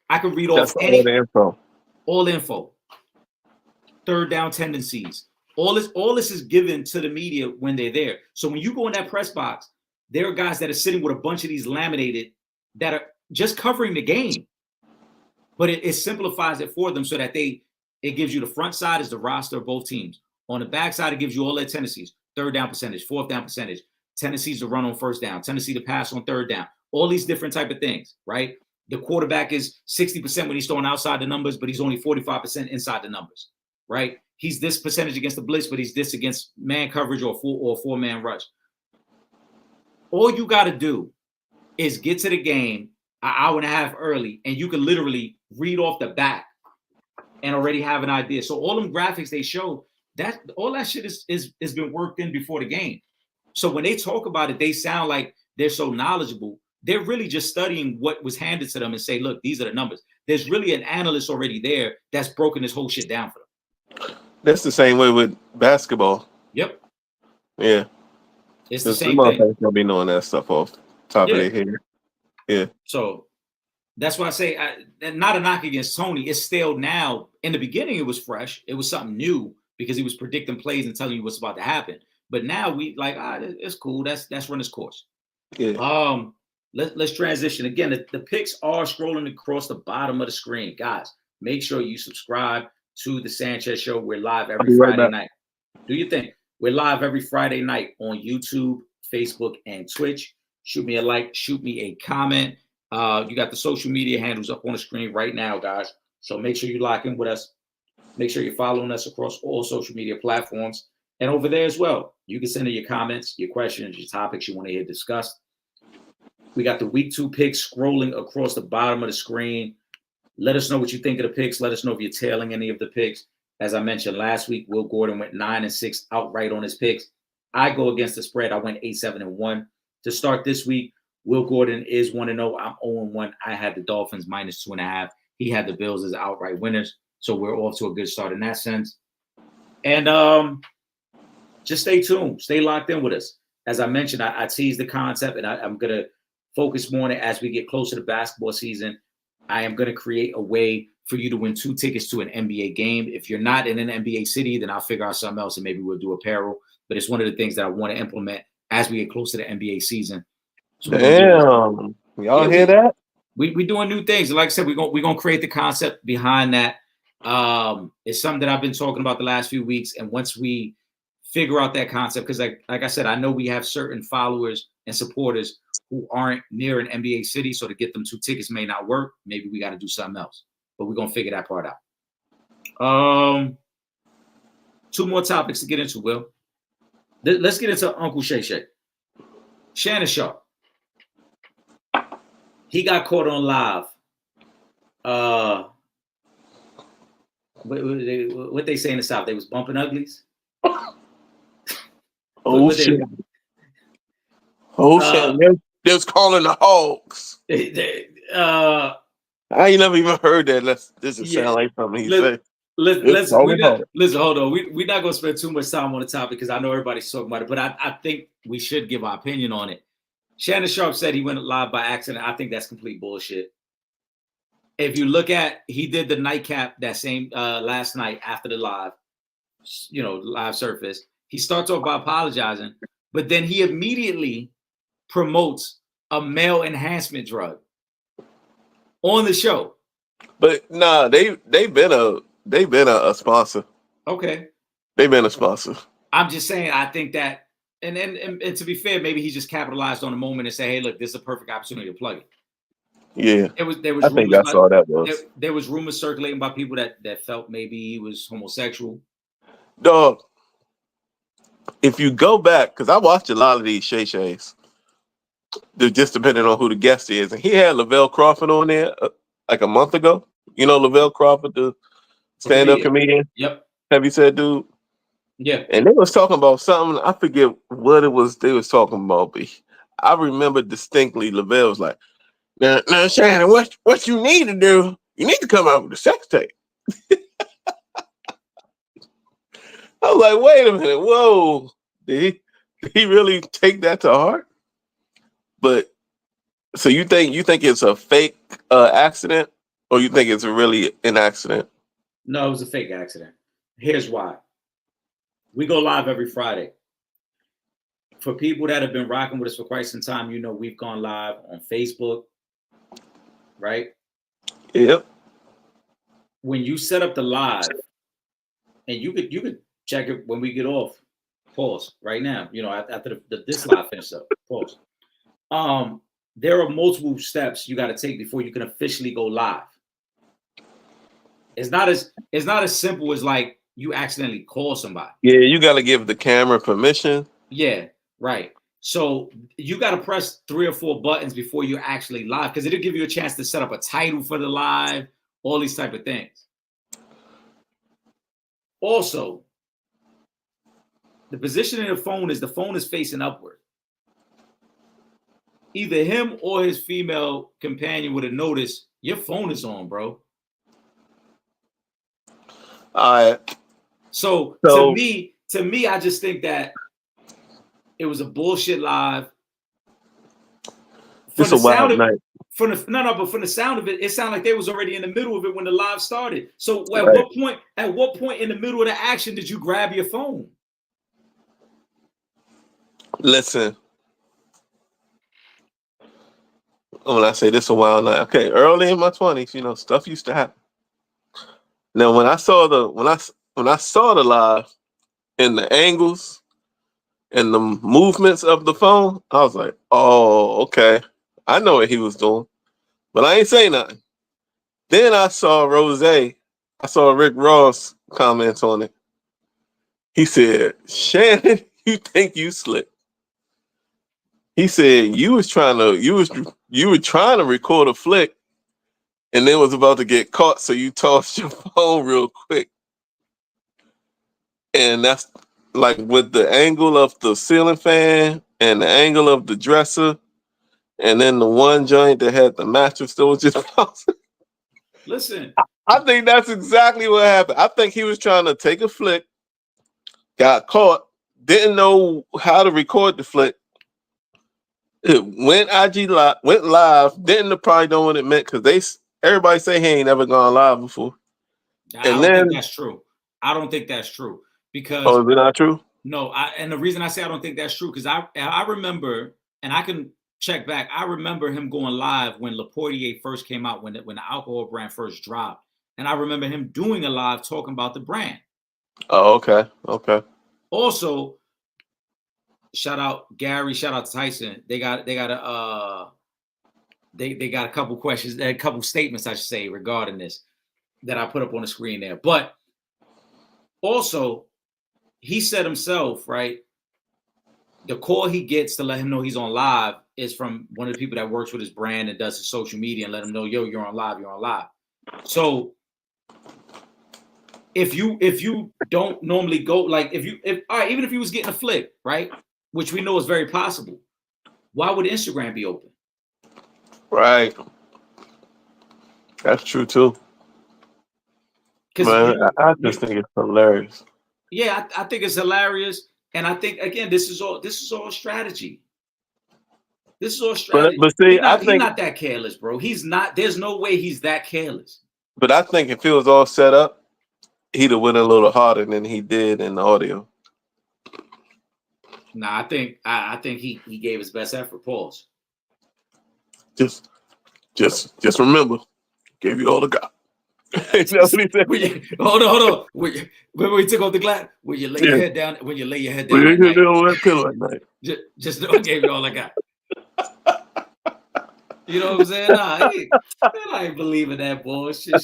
I can read That's off any info. All info. Third down tendencies. All this is given to the media when they're there. So when you go in that press box, there are guys that are sitting with a bunch of these laminated that are just covering the game. But it simplifies it for them so that it gives you the front side is the roster of both teams. On the back side, it gives you all their tendencies. Third down percentage, fourth down percentage, tendencies to run on first down, tendency to pass on third down, all these different type of things, right? The quarterback is 60% when he's throwing outside the numbers, but he's only 45% inside the numbers, right? He's this percentage against the blitz, but he's this against man coverage or four-man rush. All you got to do is get to the game an hour and a half early, and you can literally read off the back and already have an idea. So all them graphics they show, that all that shit is been worked in before the game. So when they talk about it, they sound like they're so knowledgeable. They're really just studying what was handed to them and say, look, these are the numbers. There's really an analyst already there that's broken this whole shit down for them. That's the same way with basketball. Yep. Yeah. It's the same thing. They'll be knowing that stuff off the top of their head. Yeah. So that's why I say, not a knock against Tony. It's still now. In the beginning, it was fresh. It was something new because he was predicting plays and telling you what's about to happen. But now we like, it's cool. That's run its course. Yeah. Let's transition again. The picks are scrolling across the bottom of the screen, guys. Make sure you subscribe to the Sanchez Show. We're live every Friday night. Do you think we're live every Friday night on YouTube, Facebook, and Twitch? Shoot me a like. Shoot me a comment. You got the social media handles up on the screen right now, guys. So make sure you lock in with us. Make sure you're following us across all social media platforms. And over there as well, you can send in your comments, your questions, your topics you want to hear discussed. We got the week 2 picks scrolling across the bottom of the screen. Let us know what you think of the picks. Let us know if you're tailing any of the picks. As I mentioned last week, Will Gordon went 9-6 outright on his picks. I go against the spread. I went 8-7-1. To start this week, Will Gordon is 1-0. I'm 0-1. I had the Dolphins -2.5. He had the Bills as outright winners. So we're off to a good start in that sense. And just stay tuned. Stay locked in with us. as I mentioned, I teased the concept, and I'm going to focus more on it as we get closer to basketball season. I am going to create a way for you to win 2 tickets to an NBA game. If you're not in an NBA city, then I'll figure out something else, and maybe we'll do apparel. But it's one of the things that I want to implement as we get closer to the NBA season. So Damn, y'all hear that? We doing new things. Like I said, we're gonna create the concept behind that. It's something that I've been talking about the last few weeks, and once we figure out that concept, because like I said, I know we have certain followers and supporters who aren't near an NBA city, so to get them 2 tickets may not work. Maybe we got to do something else, but we're gonna figure that part out. 2 more topics to get into, Will. Let's get into Uncle Shay Shay. Shannon Sharp. He got caught on live. What they say in the South? They was bumping uglies. Oh shit! They was calling the hogs. I ain't never even heard that. This sound like something he said. Listen, hold on. We're not gonna spend too much time on the topic because I know everybody's talking about it, but I think we should give our opinion on it. Shannon Sharp said he went live by accident. I think that's complete bullshit. If you look at, he did the nightcap that same last night after the live surface. He starts off by apologizing, but then he immediately promotes a male enhancement drug on the show. But nah, they've been a sponsor. Okay, they've been a sponsor. I'm just saying, I think that, and to be fair, maybe he just capitalized on the moment and say, "Hey, look, this is a perfect opportunity to plug it." Yeah, there was. I think that's all that was. There was rumors circulating by people that felt maybe he was homosexual. Dog, if you go back, because I watched a lot of these Shay Shays, just depending on who the guest is, and he had Lavelle Crawford on there like a month ago. You know Lavelle Crawford, the stand-up comedian. Yep. Have you said, dude? Yeah. And they was talking about something. I forget what it was they was talking about, but I remember distinctly Lavelle was like, now Shannon, what you need to do, you need to come out with a sex tape. I was like, wait a minute, whoa. Did he really take that to heart? But so you think it's a fake accident, or you think it's really an accident? No, it was a fake accident. Here's why. We go live every Friday. For people that have been rocking with us for quite some time, you know we've gone live on Facebook, right? Yep. When you set up the live, and you could check it when we get off. Pause right now. You know, after this live finished up. Pause. There are multiple steps you got to take before you can officially go live. It's not as simple as like you accidentally call somebody. Yeah, you got to give the camera permission. Yeah, right. So you got to press 3 or 4 buttons before you're actually live, because it'll give you a chance to set up a title for the live, all these type of things. Also, the position of the phone is facing upward. Either him or his female companion would have noticed your phone is on, bro. All right. So to me, I just think that it was a bullshit live. It's a wild night. But from the sound of it, it sounded like they was already in the middle of it when the live started. So at what point in the middle of the action did you grab your phone? Listen. When I say this a wild night, okay, early in my 20s, you know, stuff used to happen. Now, when I saw the live and the angles and the movements of the phone, I was like, oh, okay. I know what he was doing, but I ain't say nothing. Then I saw Rick Ross comments on it. He said, Shannon, you think you slick. He said you were trying to record a flick and then was about to get caught, so you tossed your phone real quick. And that's like with the angle of the ceiling fan and the angle of the dresser, and then the one joint that had the mattress that was just bouncing. Listen, I think that's exactly what happened. I think he was trying to take a flick, got caught, didn't know how to record the flick. It went went live. Didn't probably know what it meant because everybody say he ain't never gone live before. I And don't think then, that's true. I don't think that's true because oh, is it not true? no, and the reason I say I don't think that's true because I remember, and I can check back. I remember him going live when Laportier first came out, when the alcohol brand first dropped, and I remember him doing a live talking about the brand. Oh, okay, okay. Also, shout out Gary, shout out to Tyson. They got a couple questions, a couple statements, I should say, regarding this that I put up on the screen there. But also, he said himself, right? The call he gets to let him know he's on live is from one of the people that works with his brand and does his social media and let him know, yo, you're on live, you're on live. So if you don't normally go, like if all right, even if he was getting a flick, right? Which we know is very possible, why would Instagram be open? Right. That's true too. Man, I just think it's hilarious. Yeah, I think it's hilarious. And I think again, this is all strategy. This is all strategy. But see, He's not that careless, bro. He's not. There's no way he's that careless. But I think if it was all set up, he'd have went a little harder than he did in the audio. Nah, I think he gave his best effort. Pause. Just remember, gave you all the God. That's what he said. Hold on. When we took off the glass, when you lay your head down, at night, just know I gave you all I got. You know what I'm saying? Nah, I ain't believing that bullshit.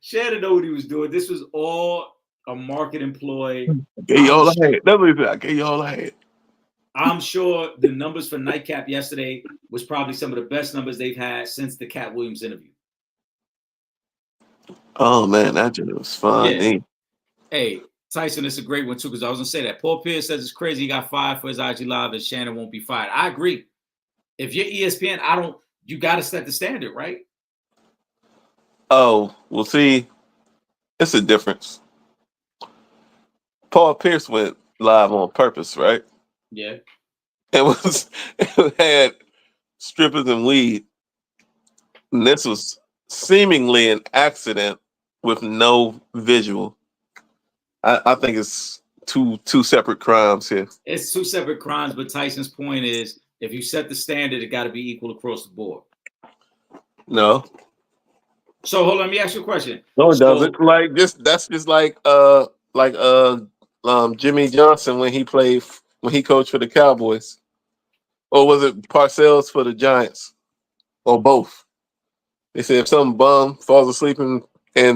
Shannon know what he was doing. This was all a marketing ploy. I gave you all I had. That's what he said. I gave you all I had. I'm sure the numbers for Nightcap yesterday was probably some of the best numbers they've had since the Cat Williams interview. Oh man, that just was fun. Yeah. Hey, Tyson, it's a great one too, because I was gonna say that. Paul Pierce says it's crazy he got fired for his IG live and Shannon won't be fired. I agree. If you're ESPN, you gotta set the standard, right? Oh, well, see, it's a difference. Paul Pierce went live on purpose, right? Yeah. It had strippers and weed. And this was seemingly an accident with no visual. I think it's two separate crimes here. It's two separate crimes, but Tyson's point is if you set the standard, it got to be equal across the board. No. So hold on, let me ask you a question. No, it doesn't. That's just like Jimmy Johnson when he coached for the Cowboys. Or was it Parcells for the Giants? Or both? They said if some bum falls asleep in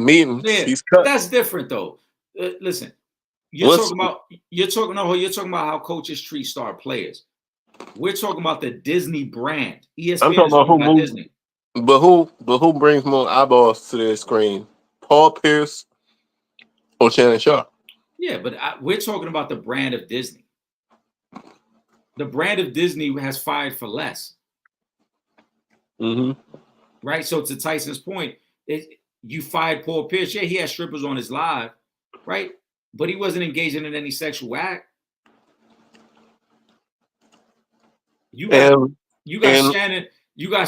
meetings, he's cut. That's different though. Listen, you're talking about how coaches treat star players. We're talking about the Disney brand. ESPN I'm talking about Disney. But who brings more eyeballs to their screen? Paul Pierce or Shannon Sharp? Yeah, but we're talking about the brand of Disney. The brand of Disney has fired for less. Mm-hmm. Right. So to Tyson's point, you fired Paul Pierce. Yeah, he had strippers on his live, right? But he wasn't engaging in any sexual act. You got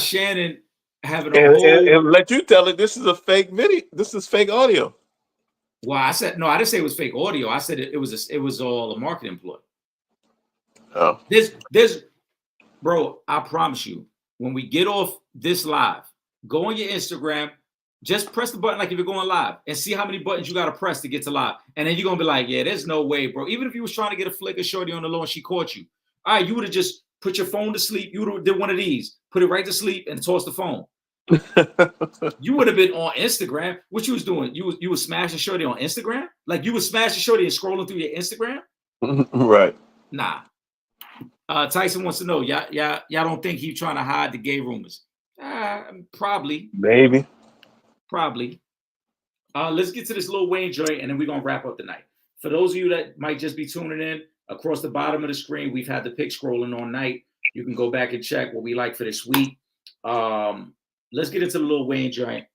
Shannon having a whole. And let you tell it. This is a fake video. This is fake audio. Well, I said no. I didn't say it was fake audio. I said it was all a marketing ploy. Oh, this, bro. I promise you, when we get off this live, go on your Instagram. Just press the button like if you're going live and see how many buttons you got to press to get to live. And then you're going to be like, yeah, there's no way, bro. Even if you was trying to get a flick of shorty on the low and she caught you. All right, you would have just put your phone to sleep. You would have did one of these, put it right to sleep and toss the phone. You would have been on Instagram. What you was doing? You was smashing shorty on Instagram? Like you was smashing shorty and scrolling through your Instagram? Right. Nah. Tyson wants to know, y'all don't think he's trying to hide the gay rumors? Probably. Maybe. Probably. Let's get to this Lil Wayne joint, and then we're going to wrap up the night. For those of you that might just be tuning in, across the bottom of the screen, we've had the pic scrolling all night. You can go back and check what we like for this week. Let's get into the Lil Wayne joint.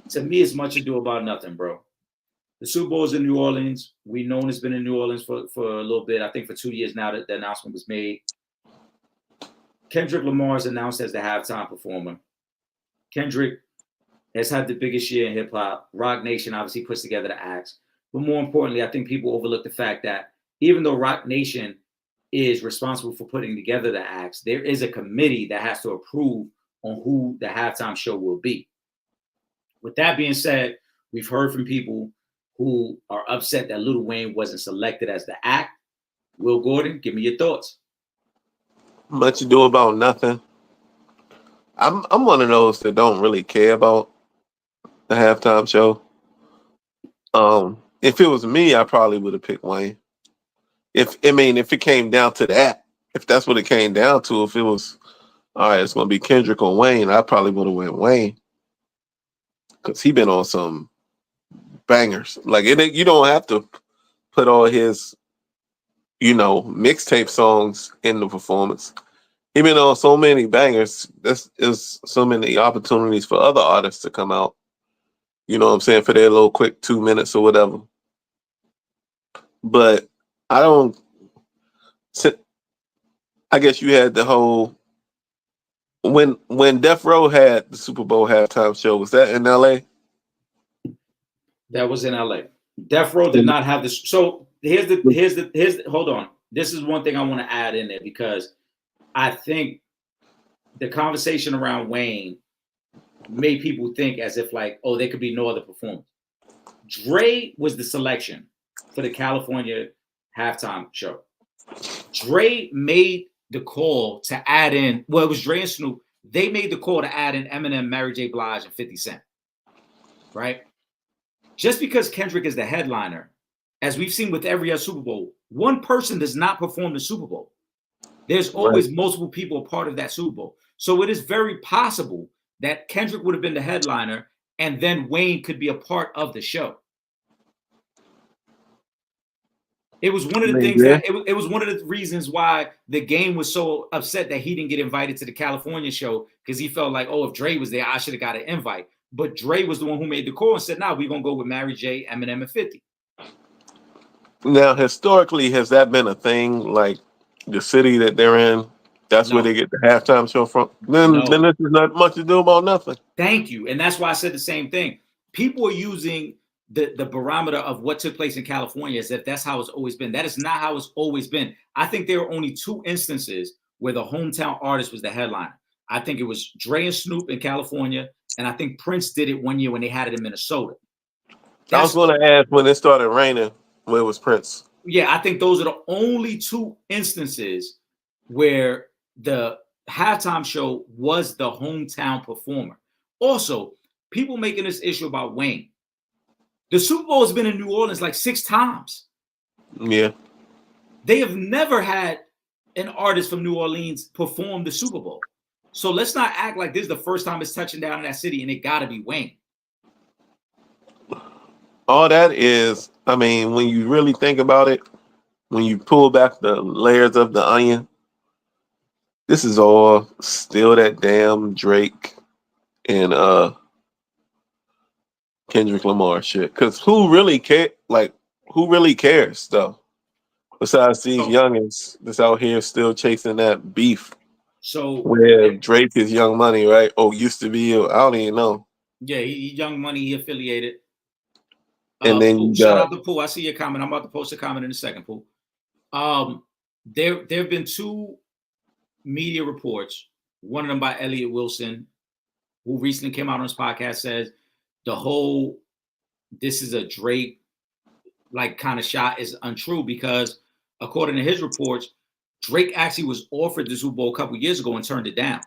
To me, it's much ado about nothing, bro. The Super Bowl is in New Orleans. We know it's been in New Orleans for a little bit. I think for 2 years now that the announcement was made. Kendrick Lamar is announced as the halftime performer. Kendrick has had the biggest year in hip hop. Rock Nation obviously puts together the acts. But more importantly, I think people overlook the fact that even though Rock Nation is responsible for putting together the acts, there is a committee that has to approve on who the halftime show will be. With that being said, we've heard from people who are upset that Lil Wayne wasn't selected as the act. Will Gordon, give me your thoughts. Much ado about nothing. I'm one of those that don't really care about the halftime show. If it was me, I probably would have picked Wayne. If it came down to that, if that's what it came down to, if it was all right, it's gonna be Kendrick or Wayne, I probably would have went Wayne because he been on some bangers. Like you don't have to put all his, mixtape songs in the performance. He been on so many bangers. This is so many opportunities for other artists to come out. You know what I'm saying, for their little quick 2 minutes or whatever. But I guess you had the whole when Death Row had the Super Bowl halftime show. Was that in LA? That was in LA. Death Row did not have this. So here's the hold on. This is one thing I want to add in there because I think the conversation around Wayne made people think as if like, oh, there could be no other performance. Dre was the selection for the California halftime show. Dre made the call to add in, well, it was Dre and Snoop. They made the call to add in Eminem, Mary J. Blige, and 50 Cent. Right? Just because Kendrick is the headliner, as we've seen with every other Super Bowl, one person does not perform the Super Bowl. There's always multiple people a part of that Super Bowl. So it is very possible that Kendrick would have been the headliner and then Wayne could be a part of the show. It was one of the things that it was one of the reasons why the Game was so upset that he didn't get invited to the California show because he felt like, oh, if Dre was there, I should have got an invite. But Dre was the one who made the call and said, nah, we're going to go with Mary J, Eminem, and 50. Now, historically, has that been a thing? Like the city that they're in, that's where they get the halftime show from? Then this is not much to do about nothing. Thank you. And that's why I said the same thing. People are using the barometer of what took place in California as if that's how it's always been. That is not how it's always been. I think there are only 2 instances where the hometown artist was the headliner. I think it was Dre and Snoop in California, and I think Prince did it one year when they had it in Minnesota. I was going to ask when it started raining, where was Prince? Yeah, I think those are the only 2 instances where the halftime show was the hometown performer. Also, people making this issue about Wayne. The Super Bowl has been in New Orleans like 6 times. Yeah. They have never had an artist from New Orleans perform the Super Bowl. So let's not act like this is the first time it's touching down in that city and it got to be Wayne. All that is, I mean, when you really think about it, when you pull back the layers of the onion, this is all still that damn Drake and Kendrick Lamar shit. Because who really cares though? Besides these youngins that's out here still chasing that beef. So where Drake is Young Money, right? Oh, used to be. I don't even know. Yeah, he Young Money. He affiliated. And then Pooh, shout out to Pooh. I see your comment. I'm about to post a comment in a second, Pooh. There have been 2 media reports. One of them by Elliot Wilson, who recently came out on his podcast, says the whole this is a Drake like kind of shot is untrue because according to his reports, Drake actually was offered the Super Bowl a couple years ago and turned it down.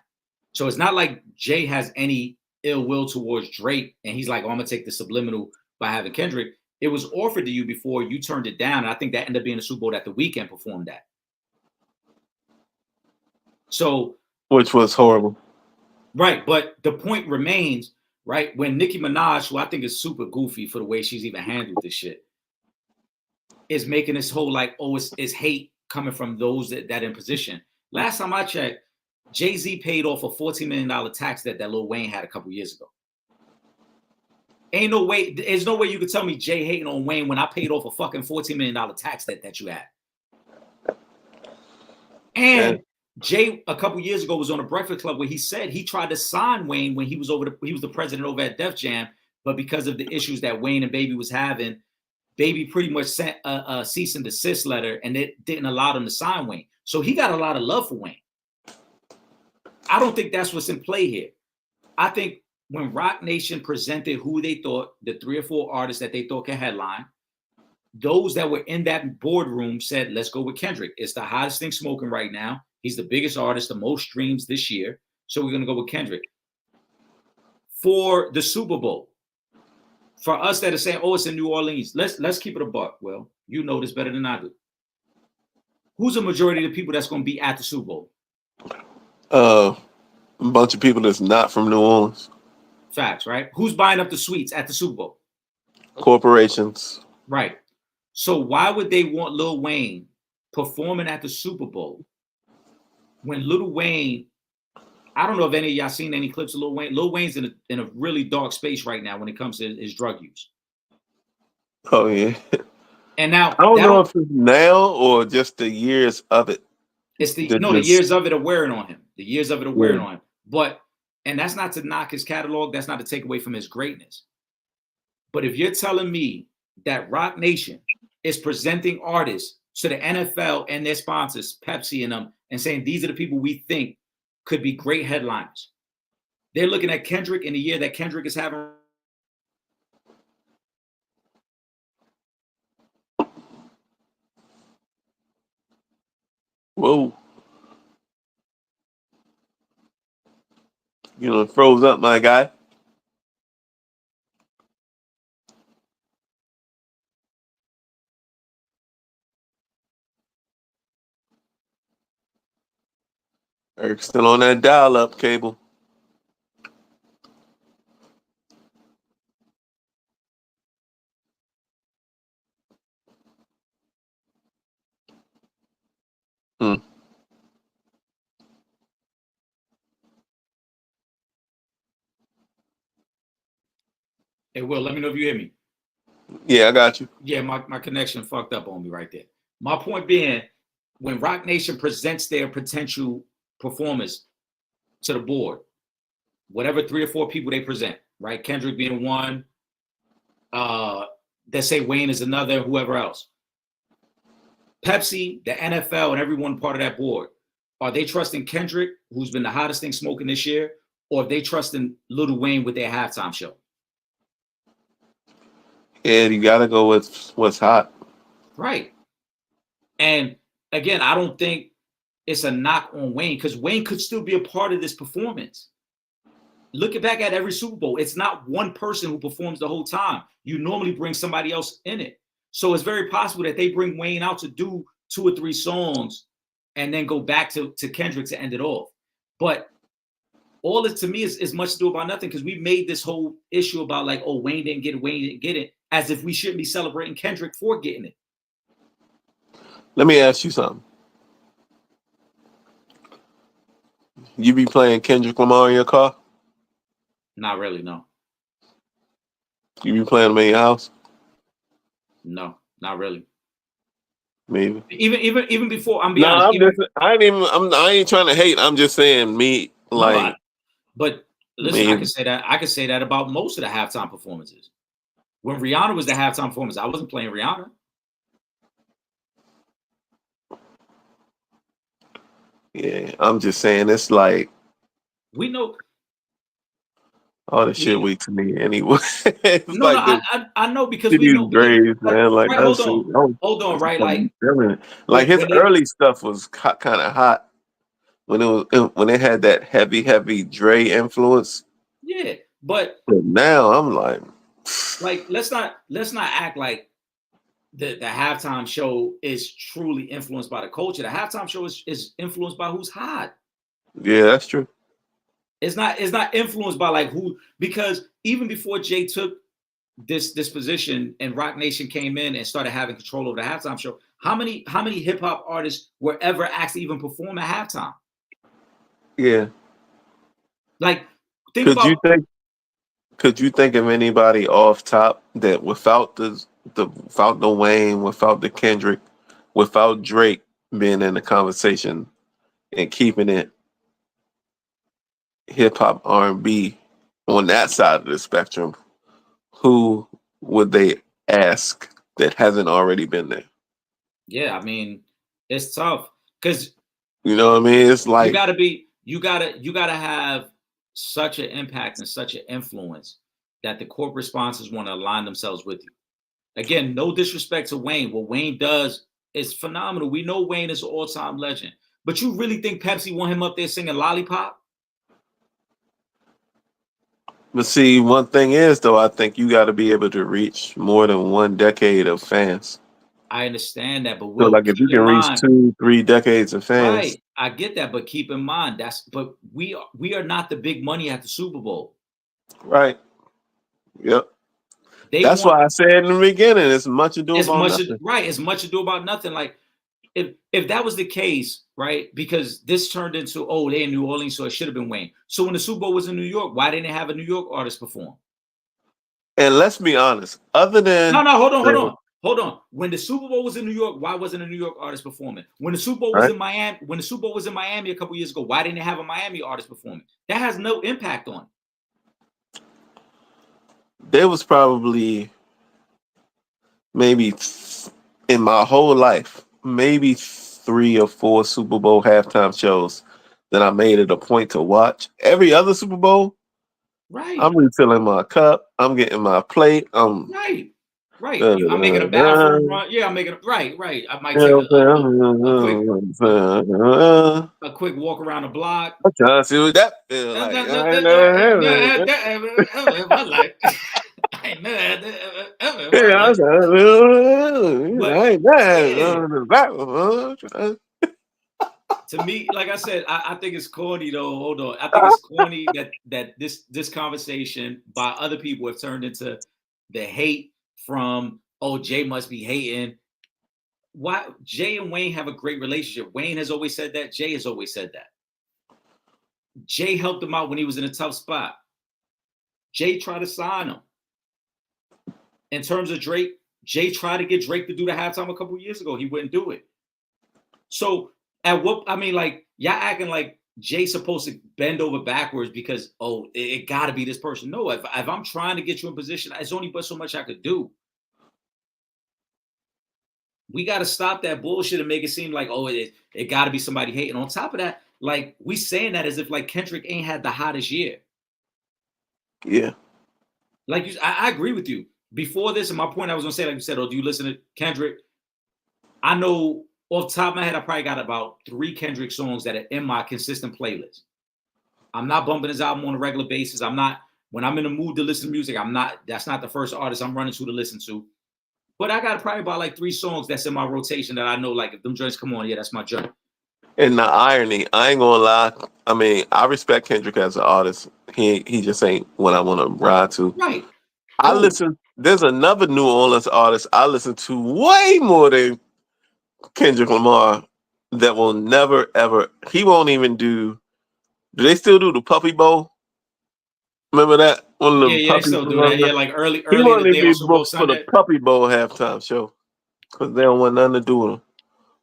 So it's not like Jay has any ill will towards Drake and he's like, oh, I'm gonna take the subliminal by having Kendrick. It was offered to you before you turned it down. And I think that ended up being a Super Bowl that The Weeknd performed at. So, which was horrible. Right, but the point remains, right? When Nicki Minaj, who I think is super goofy for the way she's even handled this shit, is making this whole like, oh, it's hate coming from those that in position. Last time I checked, Jay-Z paid off a $14 million tax debt that Lil Wayne had a couple years ago. Ain't no way. There's no way you could tell me Jay hating on Wayne when I paid off a fucking $14 million tax debt that you had. And Jay, a couple years ago, was on a Breakfast Club where he said he tried to sign Wayne when he was the president over at Def Jam, but because of the issues that Wayne and Baby was having, Baby pretty much sent a cease and desist letter, and it didn't allow them to sign Wayne. So he got a lot of love for Wayne. I don't think that's what's in play here. I think when Rock Nation presented who they thought, the 3 or 4 artists that they thought could headline, those that were in that boardroom said, let's go with Kendrick. It's the hottest thing smoking right now. He's the biggest artist, the most streams this year. So we're going to go with Kendrick. For the Super Bowl, for us that are saying, oh, it's in New Orleans, let's keep it a buck. Well, you know this better than I do. Who's the majority of the people that's going to be at the Super Bowl? A bunch of people that's not from New Orleans. Facts, right? Who's buying up the suites at the Super Bowl? Corporations. Right. So why would they want Lil Wayne performing at the Super Bowl when Lil Wayne, I don't know if any of y'all seen any clips of Lil Wayne. Lil Wayne's in a really dark space right now when it comes to his drug use. Oh, yeah. And now I don't know if it's now or just the years of it. It's the years of it are wearing on him. The years of it are wearing on him. But, and that's not to knock his catalog. That's not to take away from his greatness. But if you're telling me that Rock Nation is presenting artists to the NFL and their sponsors, Pepsi and them, and saying these are the people we think could be great headliners. They're looking at Kendrick in the year that Kendrick is having. Whoa. You know, it froze up, my guy. Eric's still on that dial-up cable. Hey, Will, let me know if you hear me. Yeah, I got you. Yeah, my connection fucked up on me right there. My point being, when Rock Nation presents their potential performers to the board, whatever 3 or 4 people they present, right? Kendrick being one, they say Wayne is another, whoever else. Pepsi, the NFL, and everyone part of that board, are they trusting Kendrick, who's been the hottest thing smoking this year, or are they trusting Lil Wayne with their halftime show? Yeah, you got to go with what's hot. Right. And again, I don't think it's a knock on Wayne because Wayne could still be a part of this performance. Looking back at every Super Bowl, it's not one person who performs the whole time. You normally bring somebody else in it. So it's very possible that they bring Wayne out to do 2 or 3 songs and then go back to Kendrick to end it off. But all this to me is much ado about nothing because we made this whole issue about like, oh, Wayne didn't get it, as if we shouldn't be celebrating Kendrick for getting it. Let me ask you something. You be playing Kendrick Lamar in your car? Not really, no. You be playing him in your house? No, not really. Maybe. Even before, I'm being honest. I ain't trying to hate. I'm just saying me like. No, but listen, I can say that about most of the halftime performances. When Rihanna was the halftime performance, I wasn't playing Rihanna. Yeah, I'm just saying it's like we know all the shit weak to me anyway. I know because we know grades, man. Like right, hold on, right? Like his early stuff was kind of hot when it had that heavy Dre influence. Yeah, but now I'm like let's not act like the halftime show is truly influenced by the culture. The halftime show is influenced by who's hot. Yeah, that's true. It's not influenced by like who, because even before Jay took this position and Rock Nation came in and started having control over the halftime show, how many hip hop artists were ever asked to even perform at halftime? Yeah. Like, think about. Could you think of anybody off top that without without the Wayne, without the Kendrick, without Drake being in the conversation and keeping it hip hop R&B on that side of the spectrum, who would they ask that hasn't already been there? Yeah, I mean, it's tough because You know what I mean? It's you like, gotta be, you gotta have such an impact and such an influence that the corporate sponsors want to align themselves with you. Again, no disrespect to Wayne. What Wayne does is phenomenal. We know Wayne is an all-time legend. But you really think Pepsi want him up there singing Lollipop? but see, one thing is though, I think you got to be able to reach more than one decade of fans. I understand that, but So, we'll like, if keep you in can reach mind, 2, 3 decades of fans, right? I get that, but keep in mind but we are not the big money at the Super Bowl. right? Yep. They That's want why I said in the beginning, it's much ado as about much nothing. right, as much ado about nothing. Like if that was the case, right? Because this turned into, oh, they in New Orleans, so it should have been Wayne. So when the Super Bowl was in New York, why didn't they have a New York artist perform? And let's be honest, other No, than no, hold on, hold the on, hold on. When the Super Bowl was in New York, why wasn't a New York artist performing? When the Super Bowl was right, in Miami, when the Super Bowl was in Miami a couple years ago, why didn't they have a Miami artist performing? That has no impact on it. there was probably maybe in my whole life, maybe 3 or 4 Super Bowl halftime shows that I made it a point to watch. Every other Super Bowl, I'm Right, refilling my cup. I'm getting my plate. right, right. Uh, I'm making a uh, bathroom run. Yeah, I'm making right, right. I might you take know a quick what I'm saying? a quick walk around the block. I'm trying to see what that feel My like. life. I ain't never had that ever in my Yeah, I life. But ain't that yeah, in the back. to me, like I said, I think it's corny though. Hold on, I think it's corny that this conversation by other people have turned into the hate from, oh, Jay must be hating. Why Jay and Wayne have a great relationship. Wayne has always said that. Jay has always said that. Jay helped him out when he was in a tough spot. Jay tried to sign him. In terms of Drake, Jay tried to get Drake to do the halftime a couple years ago. He wouldn't do it. So at what I mean, like y'all acting like Jay's supposed to bend over backwards because, oh, it got to be this person. No, if I'm trying to get you in position, it's only but so much I could do. We got to stop that bullshit and make it seem like, oh, it got to be somebody hating. On top of that, like we saying that as if like Kendrick ain't had the hottest year. Yeah, Like I agree with you. Before this, and my point I was gonna say, like you said, oh, do you listen to Kendrick? I know off the top of my head, I probably got about 3 Kendrick songs that are in my consistent playlist. I'm not bumping his album on a regular basis. I'm not, when I'm in the mood to listen to music, that's not the first artist I'm running to listen to. But I got probably about like 3 songs that's in my rotation that I know, like if them joints come on, yeah, that's my joint. and the irony, I ain't gonna lie. I mean, I respect Kendrick as an artist. He just ain't what I want to ride to. Right. I Oh, listen. There's another New Orleans artist I listen to way more than Kendrick Lamar that will never ever. He won't even do. Do they still do the Puppy Bowl? Remember that one of yeah, the yeah, they puppies still was do that. on there? Yeah, like He early in won't the even day on be Super Bowl booked for the Sunday. Puppy Bowl halftime show because they don't want nothing to do with him.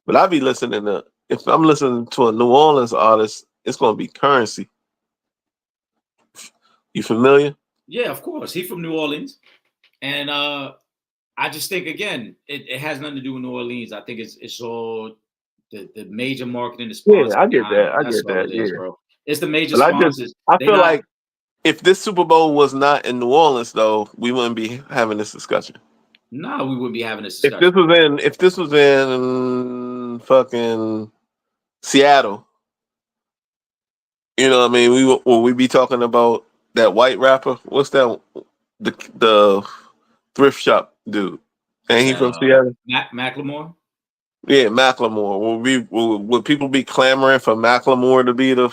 But I be listening to, if I'm listening to a New Orleans artist, it's gonna be Currency. You familiar? Yeah, of course. He from New Orleans. And I just think again, it has nothing to do with New Orleans. I think it's all the major marketing, the Yeah, sponsors I get behind that. it. I That's get all that. it is, Yeah, bro. It's the major but sponsors. I They feel not like if this Super Bowl was not in New Orleans, though, we wouldn't be having this discussion. no, we wouldn't be having this If discussion. this was in fucking Seattle, you know what I mean? Will we be talking about that white rapper? What's that? The thrift shop dude. Who's Ain't he that? from Seattle? Macklemore. Yeah, Macklemore. Will people be clamoring for Macklemore to be the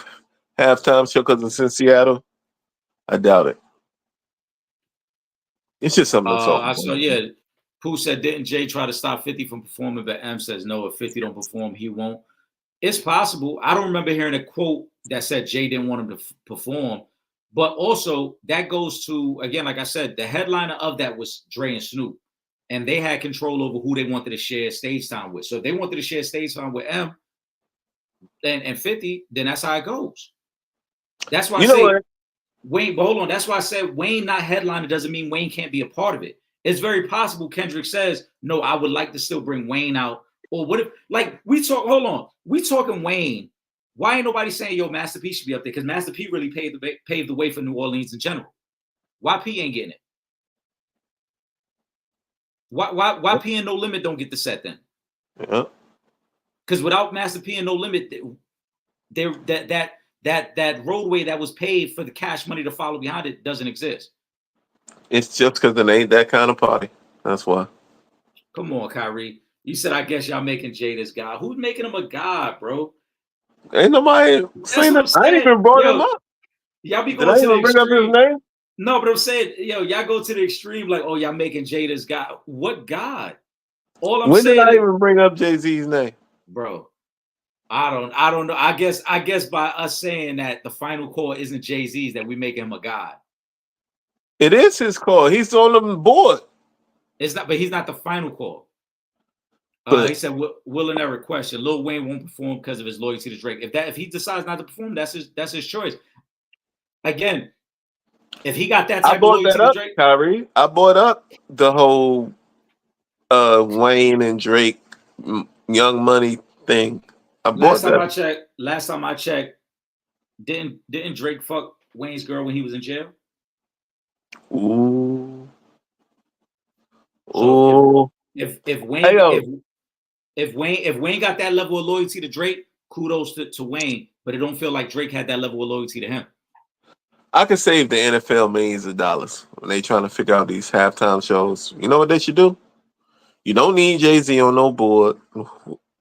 halftime show because it's in Seattle? I doubt it. It's just something to talk I saw. about. Yeah, Pooh said, didn't Jay try to stop 50 from performing? But M says no. If 50 don't perform, he won't. It's possible. I don't remember hearing a quote that said Jay didn't want him to perform. But also that goes to, again, like I said, the headliner of that was Dre and Snoop, and they had control over who they wanted to share stage time with. So if they wanted to share stage time with M and 50, then that's how it goes. That's why I You know say what? Wayne, but hold on. That's why I said Wayne not headliner doesn't mean Wayne can't be a part of it. It's very possible Kendrick says, no, I would like to still bring Wayne out. Or what if, like, we talk, hold on, we talking Wayne. Why ain't nobody saying, yo, Master P should be up there? Because Master P really paved the way for New Orleans in general. Why P ain't getting it? Why P and No Limit don't get the set then? Yeah. Because without Master P and No Limit, there that roadway that was paid for the cash money to follow behind it doesn't exist. It's just because it ain't that kind of party. That's why. Come on, Kyrie. You said, I guess y'all making Jay this guy. Who's making him a god, bro? Ain't nobody saying that. I ain't even brought him up. Y'all be Did I going to the even bring up his extreme. name? No, but I'm saying, yo, y'all go to the extreme, like, oh, y'all making Jay this guy. What God? All I'm When saying did I is, even bring up Jay-Z's name? bro, I don't know. I guess by us saying that the final call isn't Jay-Z's, that we make him a god. It is his call. He's on the board. It's not, but he's not the final call. But He said, "Will and Eric question: Lil Wayne won't perform because of his loyalty to Drake. If he decides not to perform, that's his choice. Again, if he got that I type of brought that loyalty to up, Drake, Kyrie. I brought up the whole Wayne and Drake Young Money thing. I brought that. last time I checked, didn't Drake fuck Wayne's girl when he was in jail? Ooh. So Ooh. if Hey, Wayne yo. if Wayne got that level of loyalty to Drake, kudos to Wayne. But it don't feel like Drake had that level of loyalty to him. I could save the NFL millions of dollars when they trying to figure out these halftime shows. You know what they should do? You don't need Jay-Z on no board.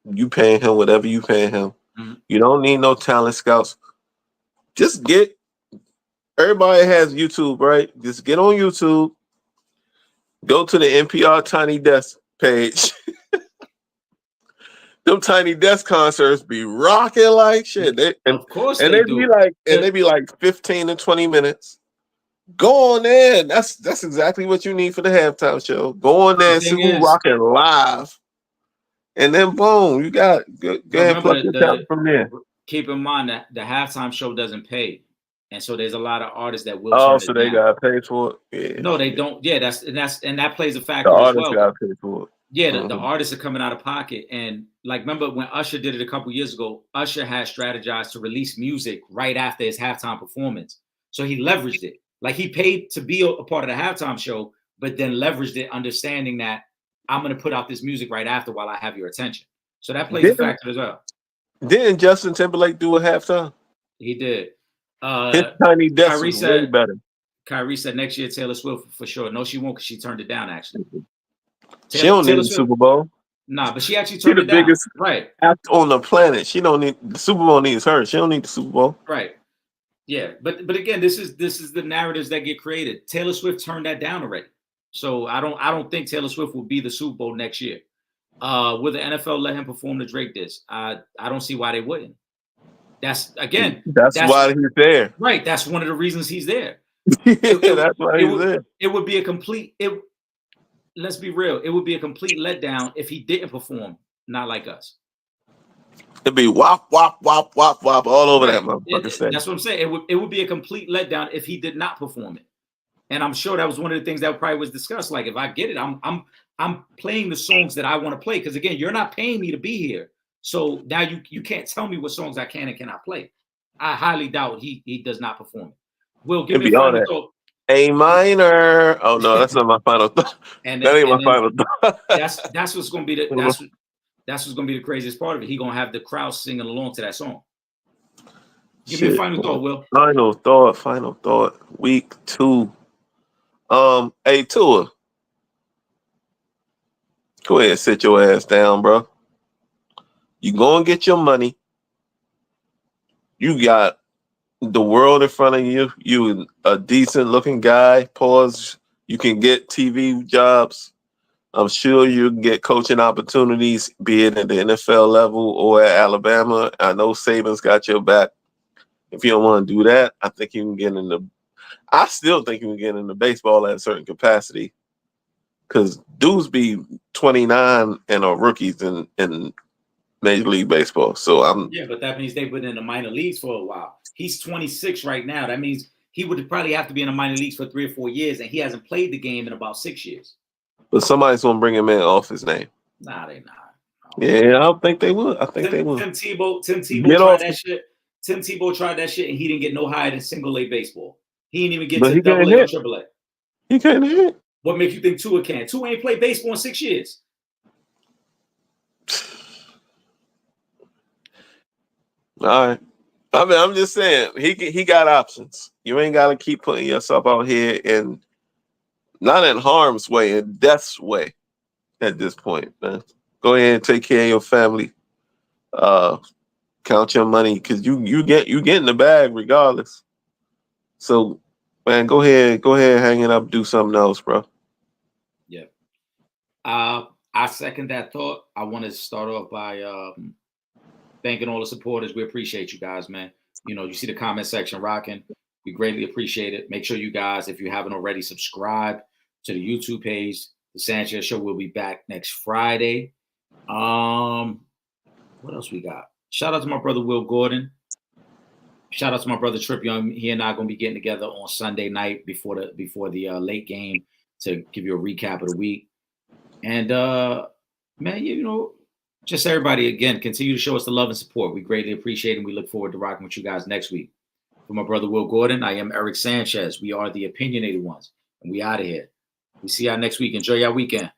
You paying him whatever you paying him. Mm-hmm. You don't need no talent scouts. Just get, everybody has YouTube, right? Just get on YouTube. Go to the NPR Tiny Desk page. Them Tiny Desk concerts be rocking like shit. Of course they do. They be like 15 to 20 minutes. Go on there. That's exactly what you need for the halftime show. Go on there The and see thing who is, rocking live. And then boom, you got go ahead and pluck remember your talent from there. keep in mind that the halftime show doesn't pay. And so there's a lot of artists that will Oh, turn so it they down. gotta pay for it. Yeah. No, they don't. Yeah, that plays a The factor as artists well. gotta pay for it. Yeah, the artists are coming out of pocket. And like, remember when Usher did it a couple years ago, Usher had strategized to release music right after his halftime performance. So he leveraged it. Like he paid to be a part of the halftime show, but then leveraged it, understanding that I'm going to put out this music right after while I have your attention. So that plays a factor as well. Didn't Justin Timberlake do a halftime? He did. His Tiny Desk Kyrie was way said, better. Kyrie said next year Taylor Swift for sure. No, she won't because she turned it down actually. She don't need the Super Bowl. Nah, but she actually She turned the it down. biggest Right. act on the planet. She don't need the Super Bowl. Needs her. She don't need the Super Bowl. Right. Yeah, but again, this is the narratives that get created. Taylor Swift turned that down already, so I don't think Taylor Swift will be the Super Bowl next year. Will the NFL let him perform the Drake disc? I don't see why they wouldn't. That's why he's there. Right. That's one of the reasons he's there. That's why he's there. It would be a complete. Let's be real. It would be a complete letdown if he didn't perform. Not like us. It'd be wop wop wop wop wop all over that motherfucker stage. That's what I'm saying. It would be a complete letdown if he did not perform it. And I'm sure that was one of the things that probably was discussed. Like, if I get it, I'm playing the songs that I want to play. Because again, you're not paying me to be here. So now you can't tell me what songs I can and cannot play. I highly doubt he does not perform it. Will, give me a final thought. A minor. Oh no, that's not my final thought. That ain't my final thought. That's what's gonna be that's what's gonna be the craziest part of it. He gonna have the crowd singing along to that song. Give me a final thought, Will. Final thought. Week 2. Hey, Tua. Go ahead, sit your ass down, bro. You go and get your money. You got the world in front of you. You a decent looking guy. Pause. You can get TV jobs. I'm sure you can get coaching opportunities, be it at the NFL level or at Alabama. I know Saban's got your back. If you don't want to do that, I think you can get in the I still think you can get into baseball at a certain capacity because dudes be 29 and are rookies in Major League Baseball. So Yeah, but that means they've been in the minor leagues for a while. He's 26 right now. That means he would probably have to be in the minor leagues for 3 or 4 years, and he hasn't played the game in about 6 years. But somebody's gonna bring him in off his name. Nah, they not. Yeah, I don't think they would. I think they would. Tim Tebow Get tried off, that shit. Tim Tebow tried that shit, and he didn't get no higher than single A baseball. He didn't even get but to he can't double A or hit. triple A. He can't hit. What makes you think Tua can? Tua ain't played baseball in 6 years. All right. I mean, I'm just saying he got options. You ain't got to keep putting yourself out here in not in harm's way, in death's way at this point, man. Go ahead and take care of your family. Count your money because you get in the bag regardless. So, man, go ahead, hang it up, do something else, bro. Yeah. I second that thought. I want to start off by thanking all the supporters. We appreciate you guys, man. You know, you see the comment section rocking. We greatly appreciate it. Make sure you guys, if you haven't already, subscribe to the YouTube page. The Sanchez Show will be back next Friday. What else we got? Shout out to my brother Will Gordon. Shout out to my brother Trip Young. He and I are gonna be getting together on Sunday night before the late game to give you a recap of the week. And man, you know, just everybody again, continue to show us the love and support. We greatly appreciate it. And we look forward to rocking with you guys next week. For my brother Will Gordon, I am Eric Sanchez. We are the opinionated ones, and we out of here. We see y'all next week. Enjoy your weekend.